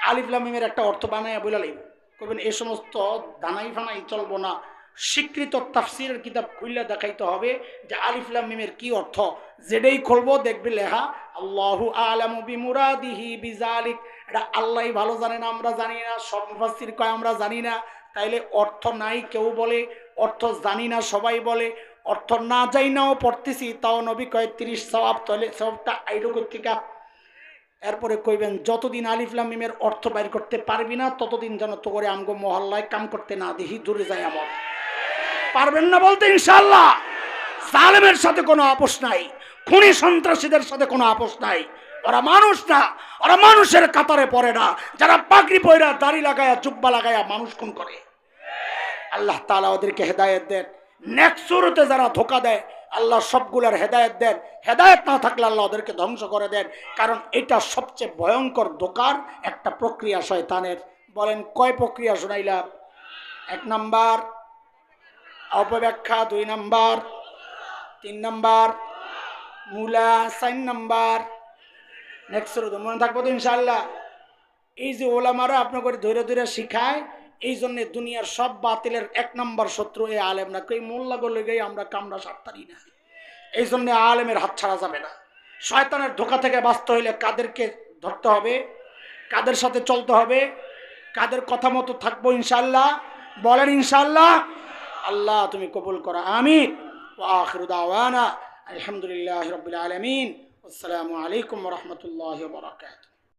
আলিফ লাম মিমের একটা অর্থ বানায় বলে লাইব কবেন। এই সমস্ত দানাই ফানাই চলবো না, স্বীকৃত তাফসীরের কিতাব খুললে দেখাইতে হবে যে আলিফ লাম মিমের কি অর্থ। যেটাই খুলবো দেখবি লেখা আল্লাহু আ'লামু বিমুরাদিহি বিযালিক, এটা আল্লাহই ভালো জানেন, আমরা জানি না। সব মুফাসসির কয় আমরা জানি না, তাইলে অর্থ নাই কেউ বলে, অর্থ জানি না সবাই বলে, অর্থ না যাই নাও পড়তেছি তাও নবী কয় 30 সওয়াব, তাহলে সবটা আইলো কর্তিকা। এরপরে কইবেন যতদিন আলিফ লাম মিমের অর্থ বাইর করতে পারবি না ততদিন যেন তো করে আমগো মহল্লায় কাম করতে না দেখি, দূরে যায় আমার। পারবেন না বলতে ইনশাআল্লাহ। জালেমের সাথে কোনো আপোষ নাই, খুনি সন্ত্রাসীদের সাথে কোনো আপোষ নাই। ওরা মানুষ না, ওরা মানুষের কাতারে পড়ে না, যারা পাগড়ি পয়রা দাড়ি লাগায়া জুব্বা লাগায়া মানুষ খুন করে। আল্লাহ তাআলা ওদেরকে হেদায়েত দেন। নেক্সট সুরতে যারা ধোকা দেয় আল্লাহ সবগুলার হেদায়েত দেন। হেদায়েত না থাকলে আল্লাহ ওদেরকে ধ্বংস করে দেন, কারণ এটা সবচেয়ে ভয়ঙ্কর ধোকার একটা প্রক্রিয়া শয়তানের। বলেন কয় প্রক্রিয়া শুনাইলাম? 1 নাম্বার অপব্যাখ্যা, 2 নাম্বার, 3 নাম্বার মূলা, 4 নাম্বার নেক্সট সুরতে। মনে থাকবো তো ইনশাআল্লাহ? এই যে ওলামারা আপনাকে ধরে ধরে শিখায়, এই জন্য দুনিয়ার সব বাতিলের 1 নম্বর শত্রু এই আলেম না। কই মোল্লা গলে গিয়ে আমরা কামড়া সারতারি না, এই জন্য আলেমের হাত ছাড়া যাবে না। শয়তানের ধোকা থেকে বাঁচতে হইলে কাদেরকে ধরতে হবে, কাদের সাথে চলতে হবে, কাদের কথা মতো থাকবো ইনশাআল্লাহ? বলেন ইনশাআল্লাহ। আল্লাহ তুমি কবুল করো, আমিন। ওয়া আখিরু দাওয়ানা আলহামদুলিল্লাহি রাব্বিল আলামিন। আসসালামু আলাইকুম ওয়া রাহমাতুল্লাহি ওয়া বারাকাতুহু।